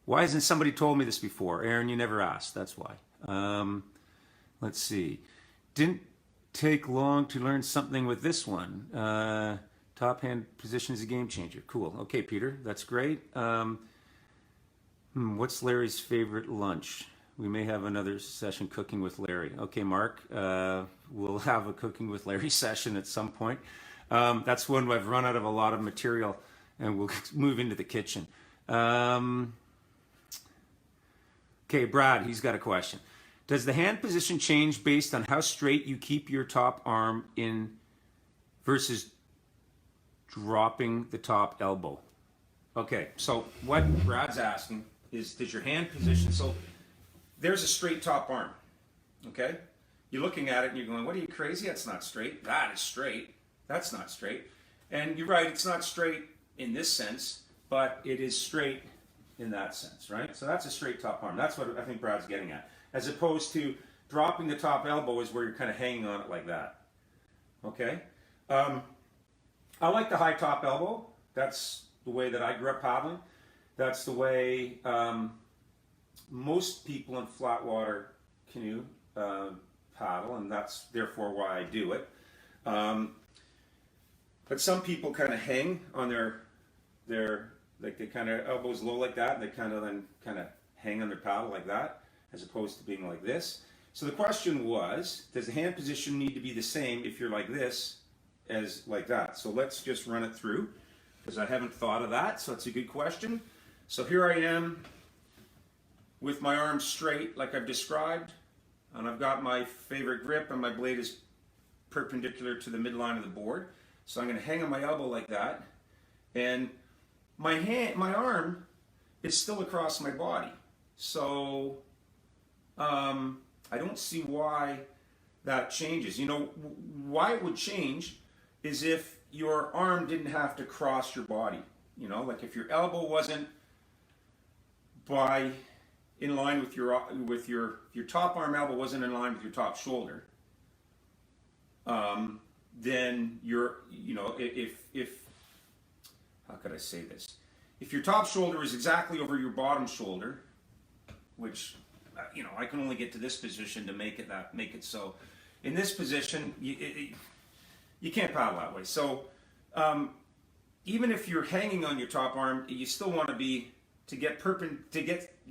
Why hasn't somebody told me this before? Aaron, you never asked. That's why. Let's see. Didn't take long to learn something with this one. Top hand position is a game changer. Cool. Okay, Peter, that's great. What's Larry's favorite lunch? We may have another session cooking with Larry. Okay, Mark, we'll have a cooking with Larry session at some point. That's when I've run out of a lot of material, and we'll move into the kitchen. Okay, Brad, he's got a question. Does the hand position change based on how straight you keep your top arm in versus dropping the top elbow? Okay, so what Brad's asking is, does your hand position, so there's a straight top arm, okay? You're looking at it and you're going, what are you, crazy? That's not straight. That is straight. That's not straight. And you're right, it's not straight in this sense, but it is straight in that sense, right? So that's a straight top arm. That's what I think Brad's getting at. As opposed to dropping the top elbow is where you're kind of hanging on it like that, okay? I like the high top elbow. That's the way that I grew up paddling. That's the way most people in flat water canoe paddle, and that's therefore why I do it. But some people kind of hang on their like they kind of elbows low like that, and they kind of hang on their paddle like that, as opposed to being like this. So the question was, does the hand position need to be the same if you're like this as like that? So let's just run it through, because I haven't thought of that, so it's a good question. So here I am with my arms straight like I've described, and I've got my favorite grip, and my blade is perpendicular to the midline of the board. So I'm going to hang on my elbow like that, and my arm is still across my body. So I don't see why that changes. Why it would change is if your arm didn't have to cross your body. Like if your elbow wasn't in line with your top arm elbow wasn't in line with your top shoulder, then if how could I say this? If your top shoulder is exactly over your bottom shoulder, which I can only get to this position to make it so. In this position, you can't paddle that way. So even if you're hanging on your top arm, you still want to get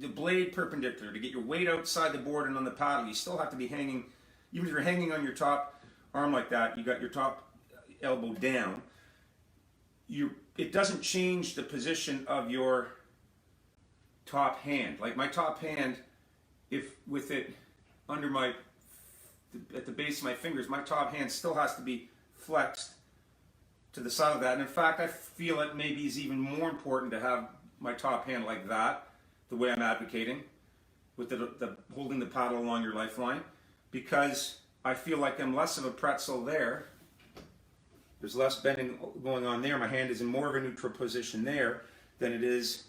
the blade perpendicular, to get your weight outside the board and on the paddle. You still have to be hanging, even if you're hanging on your top arm like that, you got your top elbow down. It doesn't change the position of your top hand. Like my top hand, if with it under my, at the base of my fingers, my top hand still has to be flexed to the side of that. And in fact, I feel it maybe is even more important to have my top hand like that, the way I'm advocating, with the holding the paddle along your lifeline, because I feel like I'm less of a pretzel there. There's less bending going on there. My hand is in more of a neutral position there than it is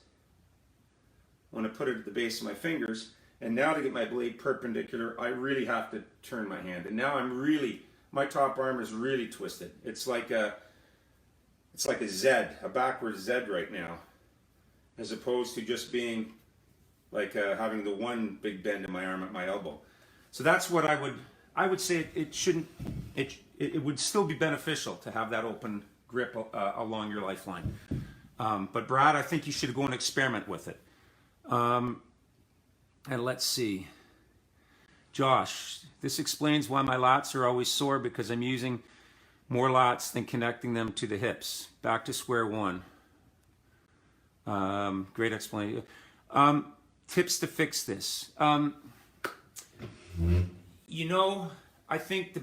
when I put it at the base of my fingers. And now to get my blade perpendicular, I really have to turn my hand. And now I'm really, my top arm is really twisted. It's like a Z, a backwards Z right now, as opposed to just being like having the one big bend in my arm at my elbow. So that's what I would say it shouldn't, it would still be beneficial to have that open grip along your lifeline. But Brad, I think you should go and experiment with it. And let's see. Josh, this explains why my lats are always sore, because I'm using more lats than connecting them to the hips. Back to square one. Great explanation. Tips to fix this. You know, I think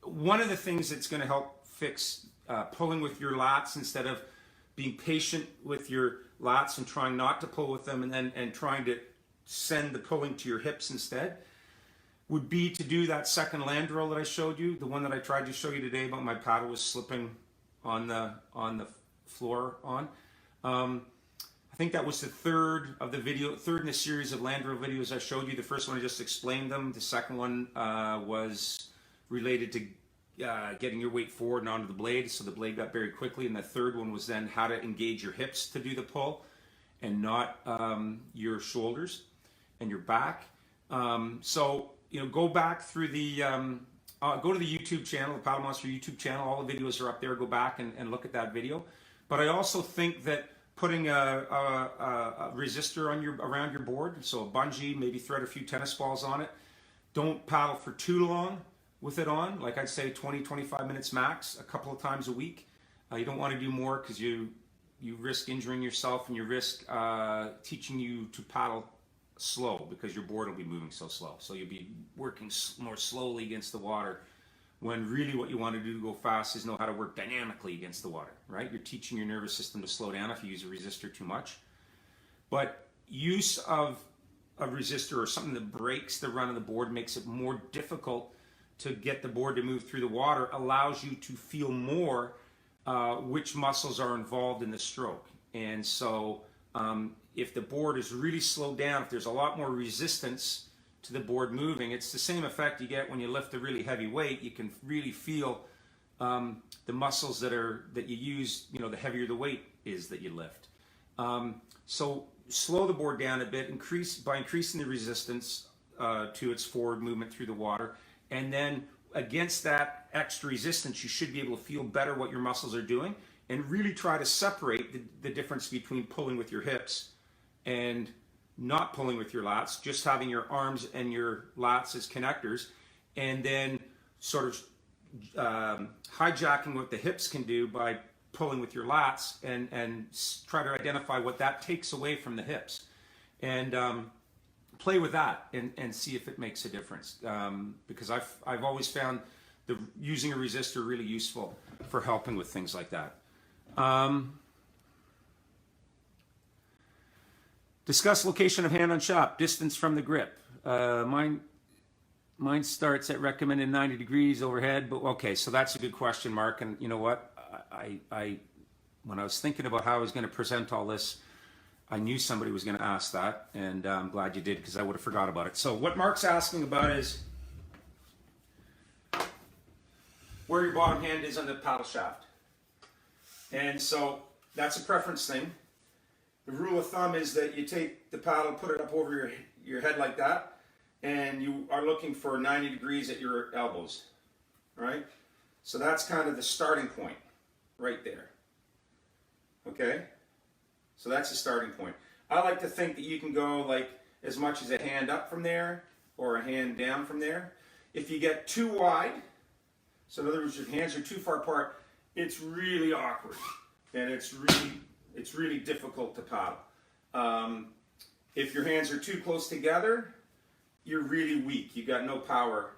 one of the things that's going to help fix pulling with your lats, instead of being patient with your lats and trying not to pull with them and trying to send the pulling to your hips instead, would be to do that second land drill that I showed you, the one that I tried to show you today about my paddle was slipping on the floor on. I think that was the third in the series of land drill videos I showed you. The first one I just explained them. The second one was related to getting your weight forward and onto the blade, so the blade got buried quickly. And the third one was then how to engage your hips to do the pull, and not your shoulders and your back. So you know, go back through the go to the YouTube channel, the Paddle Monster YouTube channel. All the videos are up there. Go back and look at that video. But I also think that putting a resistor around your board, so a bungee, maybe thread a few tennis balls on it. Don't paddle for too long with it on. Like I'd say 20-25 minutes max, a couple of times a week. You don't want to do more, because you risk injuring yourself, and you risk teaching you to paddle slow, because your board will be moving so slow. So you'll be working more slowly against the water, when really what you want to do to go fast is know how to work dynamically against the water, right? You're teaching your nervous system to slow down if you use a resistor too much. But use of a resistor or something that breaks the run of the board, makes it more difficult to get the board to move through the water, allows you to feel more which muscles are involved in the stroke. And so if the board is really slowed down, if there's a lot more resistance to the board moving, it's the same effect you get when you lift a really heavy weight. You can really feel the muscles that you use, you know, the heavier the weight is that you lift. So slow the board down a bit, by increasing the resistance to its forward movement through the water, and then against that extra resistance, you should be able to feel better what your muscles are doing, and really try to separate the difference between pulling with your hips and not pulling with your lats, just having your arms and your lats as connectors, and then sort of hijacking what the hips can do by pulling with your lats, and try to identify what that takes away from the hips, and play with that and see if it makes a difference. Because I've always found using a resistor really useful for helping with things like that. Discuss location of hand on shop, distance from the grip. Mine starts at recommended 90 degrees overhead, but okay, so that's a good question, Mark. And you know what? I when I was thinking about how I was going to present all this, I knew somebody was going to ask that, and I'm glad you did, because I would have forgot about it. So what Mark's asking about is where your bottom hand is on the paddle shaft. And so that's a preference thing. The rule of thumb is that you take the paddle, put it up over your head like that, and you are looking for 90 degrees at your elbows, right? So that's kind of the starting point right there, okay? So that's the starting point. I like to think that you can go like as much as a hand up from there or a hand down from there. If you get too wide, so in other words, your hands are too far apart, it's really awkward, and it's really difficult to paddle. If your hands are too close together, you're really weak. You got no power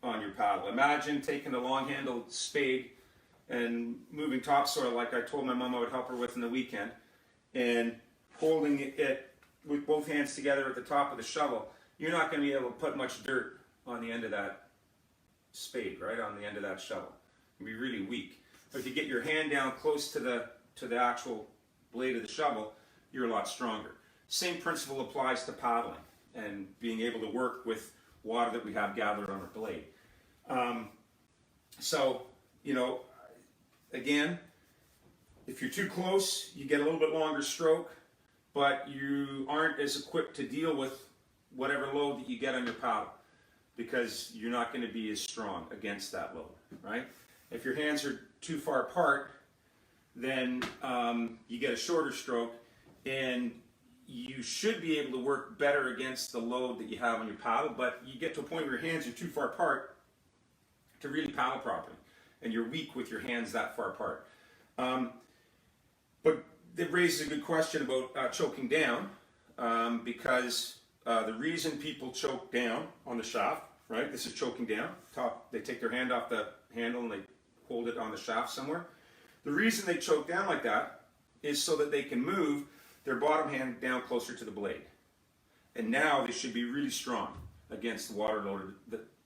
on your paddle. Imagine taking a long-handled spade and moving topsoil like I told my mom I would help her with in the weekend, and holding it with both hands together at the top of the shovel. You're not going to be able to put much dirt on the end of that spade, right, on the end of that shovel. You'll be really weak. But if you get your hand down close to the actual blade of the shovel, you're a lot stronger. Same principle applies to paddling and being able to work with water that we have gathered on our blade. So, you know, again, if you're too close, you get a little bit longer stroke, but you aren't as equipped to deal with whatever load that you get on your paddle, because you're not going to be as strong against that load, right? If your hands are too far apart, then you get a shorter stroke, and you should be able to work better against the load that you have on your paddle, but you get to a point where your hands are too far apart to really paddle properly, and you're weak with your hands that far apart. But it raises a good question about choking down, because the reason people choke down on the shaft, right? This is choking down. They take their hand off the handle and they hold it on the shaft somewhere. The reason they choke down like that is so that they can move their bottom hand down closer to the blade. And now they should be really strong against the water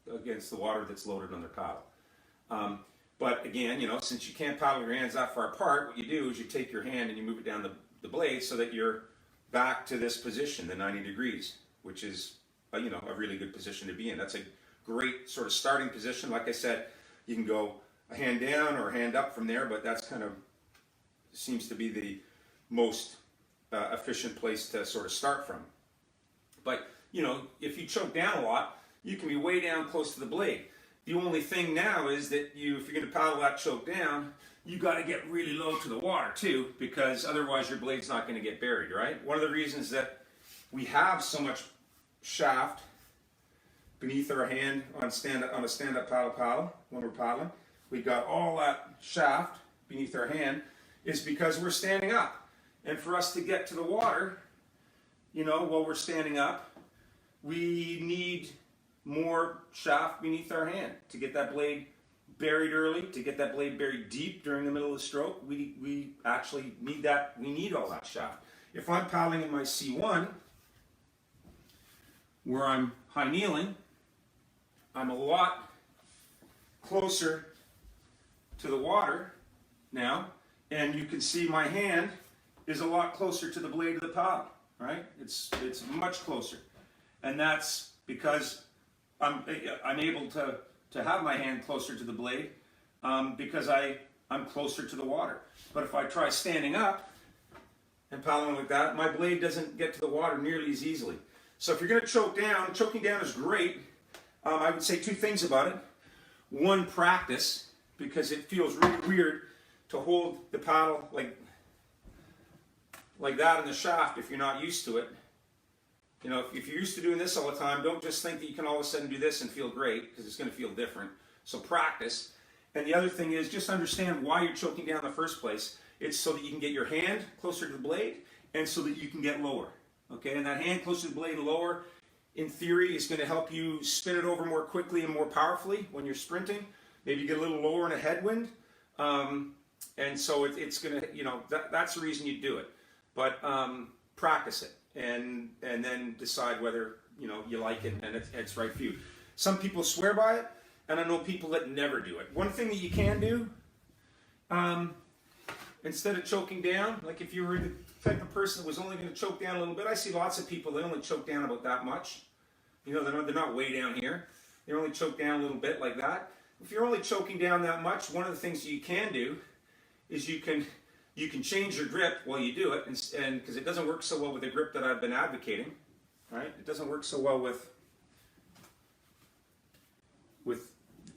that's loaded on their paddle. But again, you know, since you can't paddle your hands that far apart, what you do is you take your hand and you move it down the blade so that you're back to this position, the 90 degrees, which is a really good position to be in. That's a great sort of starting position. Like I said, you can go a hand down or a hand up from there, but that's kind of seems to be the most efficient place to sort of start from. But, you know, if you choke down a lot, you can be way down close to the blade. The only thing now is that if you're going to paddle that choke down, you got to get really low to the water too, because otherwise your blade's not going to get buried, right? One of the reasons that we have so much shaft beneath our hand on a stand-up paddle when we're paddling, we've got all that shaft beneath our hand, is because we're standing up. And for us to get to the water, you know, while we're standing up, we need more shaft beneath our hand to get that blade buried early, to get that blade buried deep during the middle of the stroke. We actually need that. We need all that shaft. If I'm paddling in my C1, where I'm high kneeling, I'm a lot closer to the water now, and you can see my hand is a lot closer to the blade of the paddle, right? It's much closer, and that's because I'm able to have my hand closer to the blade because I'm closer to the water. But if I try standing up and paddling like that, my blade doesn't get to the water nearly as easily. So if you're going to choke down, choking down is great. I would say two things about it. One, practice, because it feels really weird to hold the paddle like that in the shaft if you're not used to it. You know, if you're used to doing this all the time, don't just think that you can all of a sudden do this and feel great, because it's going to feel different. So practice. And the other thing is just understand why you're choking down in the first place. It's so that you can get your hand closer to the blade and so that you can get lower. Okay, and that hand closer to the blade and lower, in theory, is going to help you spin it over more quickly and more powerfully when you're sprinting. Maybe you get a little lower in a headwind. And so it's going to, you know, that's the reason you do it. But practice it and then decide whether, you know, you like it and it's right for you. Some people swear by it, and I know people that never do it. One thing that you can do, instead of choking down, like if you were the type of person that was only going to choke down a little bit, I see lots of people that only choke down about that much. You know, they're not way down here. They only choke down a little bit like that. If you're only choking down that much, one of the things you can do is you can change your grip while you do it, and because it doesn't work so well with the grip that I've been advocating, right? It doesn't work so well with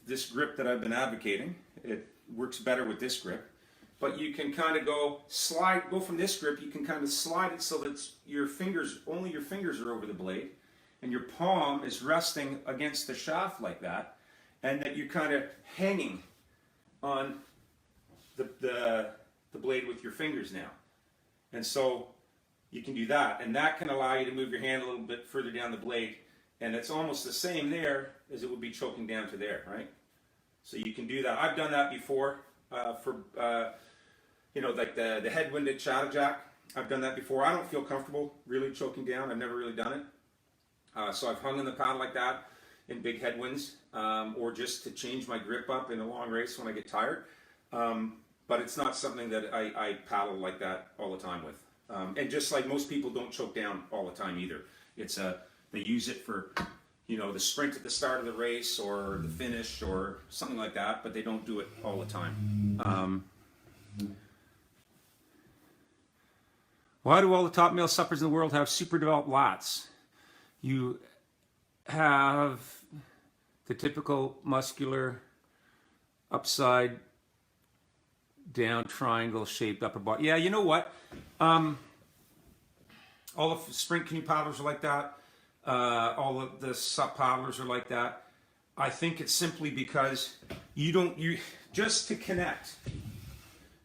this grip that I've been advocating. It works better with this grip. But you can kind of go from this grip, you can kind of slide it so that only your fingers are over the blade, and your palm is resting against the shaft like that, and that you're kind of hanging on the blade with your fingers now. And so you can do that, and that can allow you to move your hand a little bit further down the blade, and it's almost the same there as it would be choking down to there, right? So you can do that. I've done that before for like the headwind at Chattajack. I've done that before. I don't feel comfortable really choking down. I've never really done it. So I've hung in the paddle like that in big headwinds, or just to change my grip up in a long race when I get tired. But it's not something that I paddle like that all the time with. And just like most people don't choke down all the time either. It's they use it for the sprint at the start of the race or the finish or something like that, but they don't do it all the time. Why do all the top male suppers in the world have super developed lats? You have the typical muscular upside down triangle shaped upper body. Yeah, you know what? All the sprint canoe paddlers are like that. All of the sup paddlers are like that. I think it's simply because you just to connect,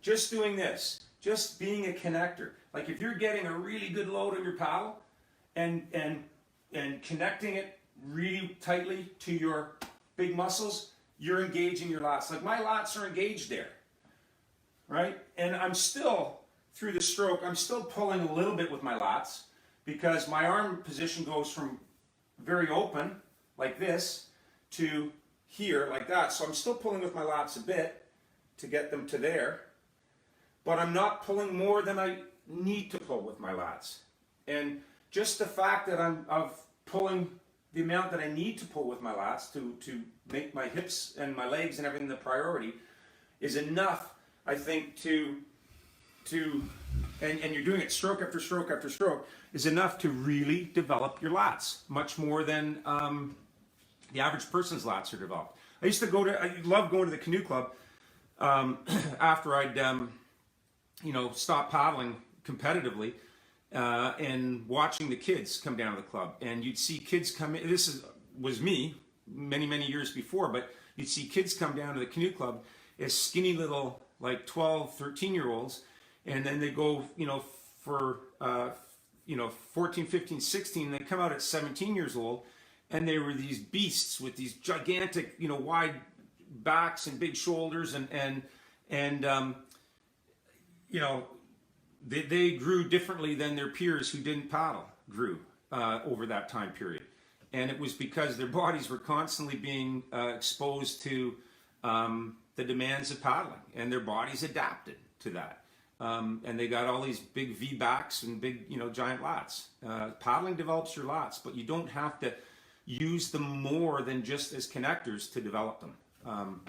just doing this, just being a connector. Like if you're getting a really good load on your paddle and connecting it really tightly to your big muscles, you're engaging your lats. Like my lats are engaged there, right? And I'm still, through the stroke, I'm still pulling a little bit with my lats because my arm position goes from very open, like this, to here, like that. So I'm still pulling with my lats a bit to get them to there, but I'm not pulling more than I need to pull with my lats. And just the fact that I'm pulling the amount that I need to pull with my lats to make my hips and my legs and everything the priority is enough, I think, and you're doing it stroke after stroke after stroke, is enough to really develop your lats, much more than the average person's lats are developed. I love going to the canoe club after I'd stopped paddling competitively and watching the kids come down to the club. And you'd see kids come in, was me many years before, but you'd see kids come down to the canoe club as skinny little like 12, 13-year-olds, and then they go, for 14, 15, 16, they come out at 17 years old, and they were these beasts with these gigantic, wide backs and big shoulders, and they grew differently than their peers who didn't paddle grew over that time period. And it was because their bodies were constantly being exposed to the demands of paddling, and their bodies adapted to that. And they got all these big V backs and big, giant lats. Paddling develops your lats, but you don't have to use them more than just as connectors to develop them.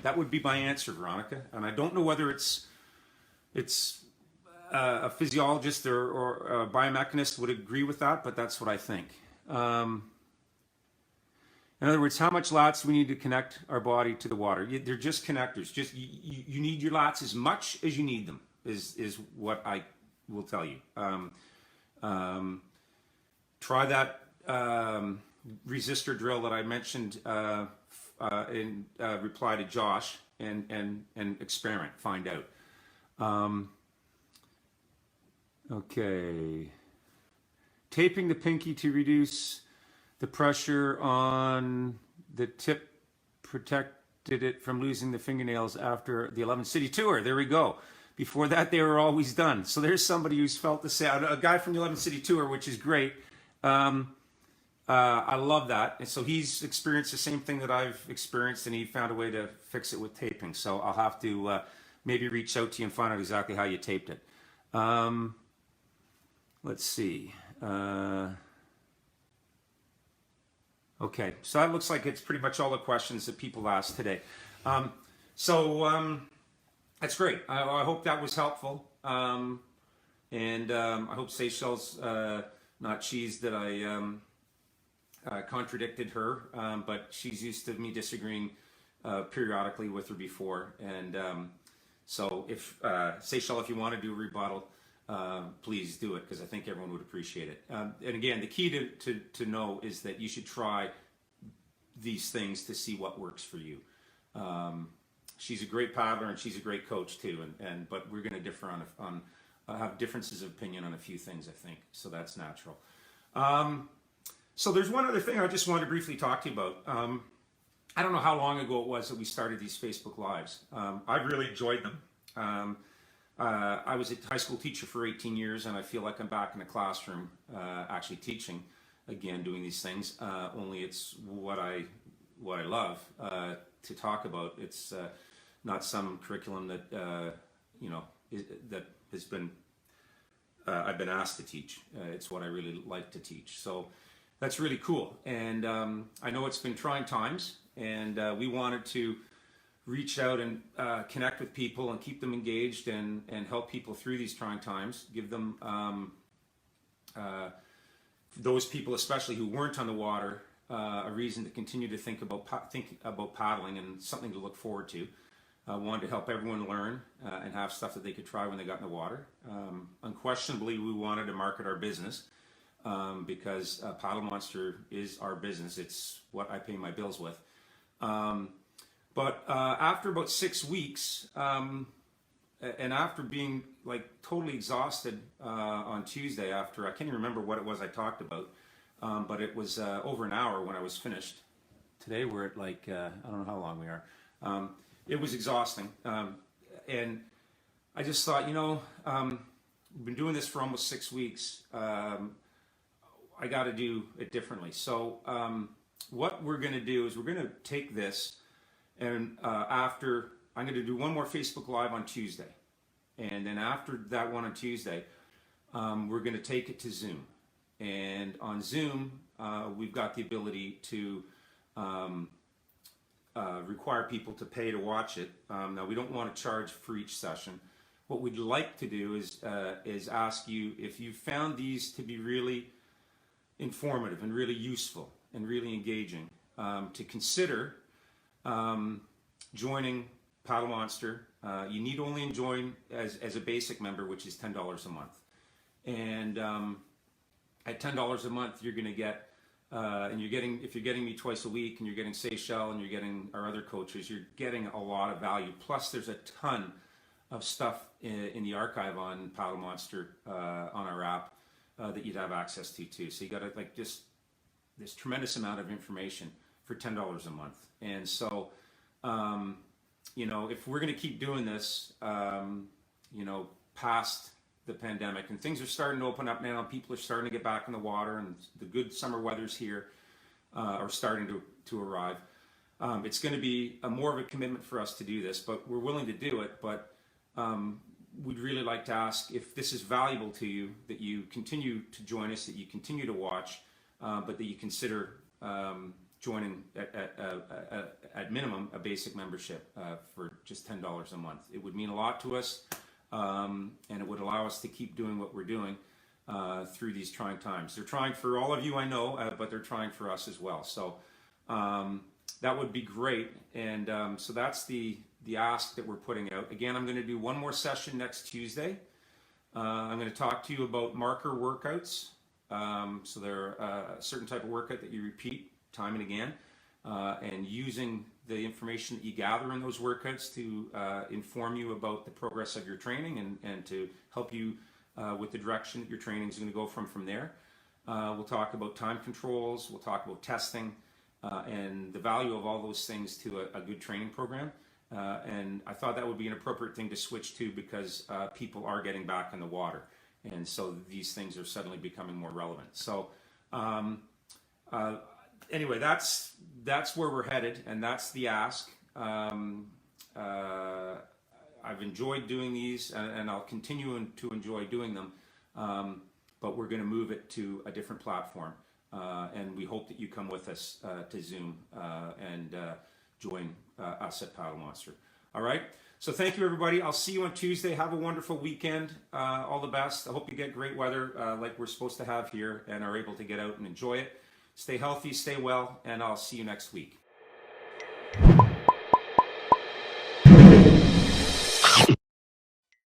That would be my answer, Veronica. And I don't know whether it's a physiologist or a biomechanist would agree with that, but that's what I think. In other words, how much lats do we need to connect our body to the water? They're just connectors. Just you need your lats as much as you need them, is what I will tell you. Try that resistor drill that I mentioned in reply to Josh, and experiment, find out. Okay. Taping the pinky to reduce the pressure on the tip protected it from losing the fingernails after the 11 city tour. There we go. Before that, they were always done. So there's somebody who's felt the same. A guy from the 11 city tour, which is great. I love that. And so he's experienced the same thing that I've experienced, and he found a way to fix it with taping. So I'll have to maybe reach out to you and find out exactly how you taped it. Let's see. Okay, so that looks like it's pretty much all the questions that people asked today. That's great. I hope that was helpful. And I hope Seychelles not cheesed that I contradicted her, but she's used to me disagreeing periodically with her before. And so if Seychelles, if you want to do a rebuttal, please do it, because I think everyone would appreciate it. And again, the key to know is that you should try these things to see what works for you. She's a great paddler and she's a great coach too, but we're going to differ have differences of opinion on a few things, I think. So that's natural. So there's one other thing I just wanted to briefly talk to you about. I don't know how long ago it was that we started these Facebook Lives. I've really enjoyed them. I was a high school teacher for 18 years, and I feel like I'm back in the classroom actually teaching again, doing these things. Only it's what I love to talk about. It's not some curriculum that that has been I've been asked to teach. It's what I really like to teach. So that's really cool. And I know it's been trying times, and we wanted to reach out and connect with people and keep them engaged and help people through these trying times. Give them those people, especially who weren't on the water, a reason to continue to think about paddling and something to look forward to. Wanted to help everyone learn and have stuff that they could try when they got in the water. Unquestionably, we wanted to market our business because Paddle Monster is our business. It's what I pay my bills with. But after about 6 weeks, and after being like totally exhausted on Tuesday, after I can't even remember what it was I talked about, but it was over an hour when I was finished. Today we're at like I don't know how long we are. It was exhausting, and I just thought, we've been doing this for almost 6 weeks. I got to do it differently. So what we're going to do is we're going to take this, and after I'm going to do one more Facebook Live on Tuesday, and then after that one on Tuesday, we're going to take it to Zoom. And on Zoom, we've got the ability to require people to pay to watch it. Now, we don't want to charge for each session. What we'd like to do is ask you if you found these to be really informative and really useful and really engaging, to consider joining Paddle Monster. You need only join as a basic member, which is $10 a month. And at $10 a month, you're going to get, and if you're getting me twice a week, and you're getting Seychelles, and you're getting our other coaches, you're getting a lot of value. Plus, there's a ton of stuff in the archive on Paddle Monster on our app that you'd have access to too. So you got to just this tremendous amount of information for $10 a month. And so, if we're going to keep doing this, past the pandemic, and things are starting to open up now, and people are starting to get back in the water, and the good summer weather's here, are starting to arrive. It's going to be more of a commitment for us to do this, but we're willing to do it. But we'd really like to ask if this is valuable to you, that you continue to join us, that you continue to watch, but that you consider joining at minimum a basic membership for just $10 a month. It would mean a lot to us, and it would allow us to keep doing what we're doing through these trying times. They're trying for all of you, I know, but they're trying for us as well. So that would be great. And so that's the ask that we're putting out. Again, I'm going to do one more session next Tuesday. I'm going to talk to you about marker workouts. So they're a certain type of workout that you repeat time and again, and using the information that you gather in those workouts to inform you about the progress of your training and to help you with the direction that your training is going to go from there. We'll talk about time controls, we'll talk about testing, and the value of all those things to a good training program. And I thought that would be an appropriate thing to switch to because people are getting back in the water. And so these things are suddenly becoming more relevant. So anyway, that's where we're headed, and that's the ask. I've enjoyed doing these, and I'll continue to enjoy doing them, but we're going to move it to a different platform, and we hope that you come with us to Zoom and join us at Paddle Monster. All right? So thank you, everybody. I'll see you on Tuesday. Have a wonderful weekend. All the best. I hope you get great weather like we're supposed to have here and are able to get out and enjoy it. Stay healthy, stay well, and I'll see you next week.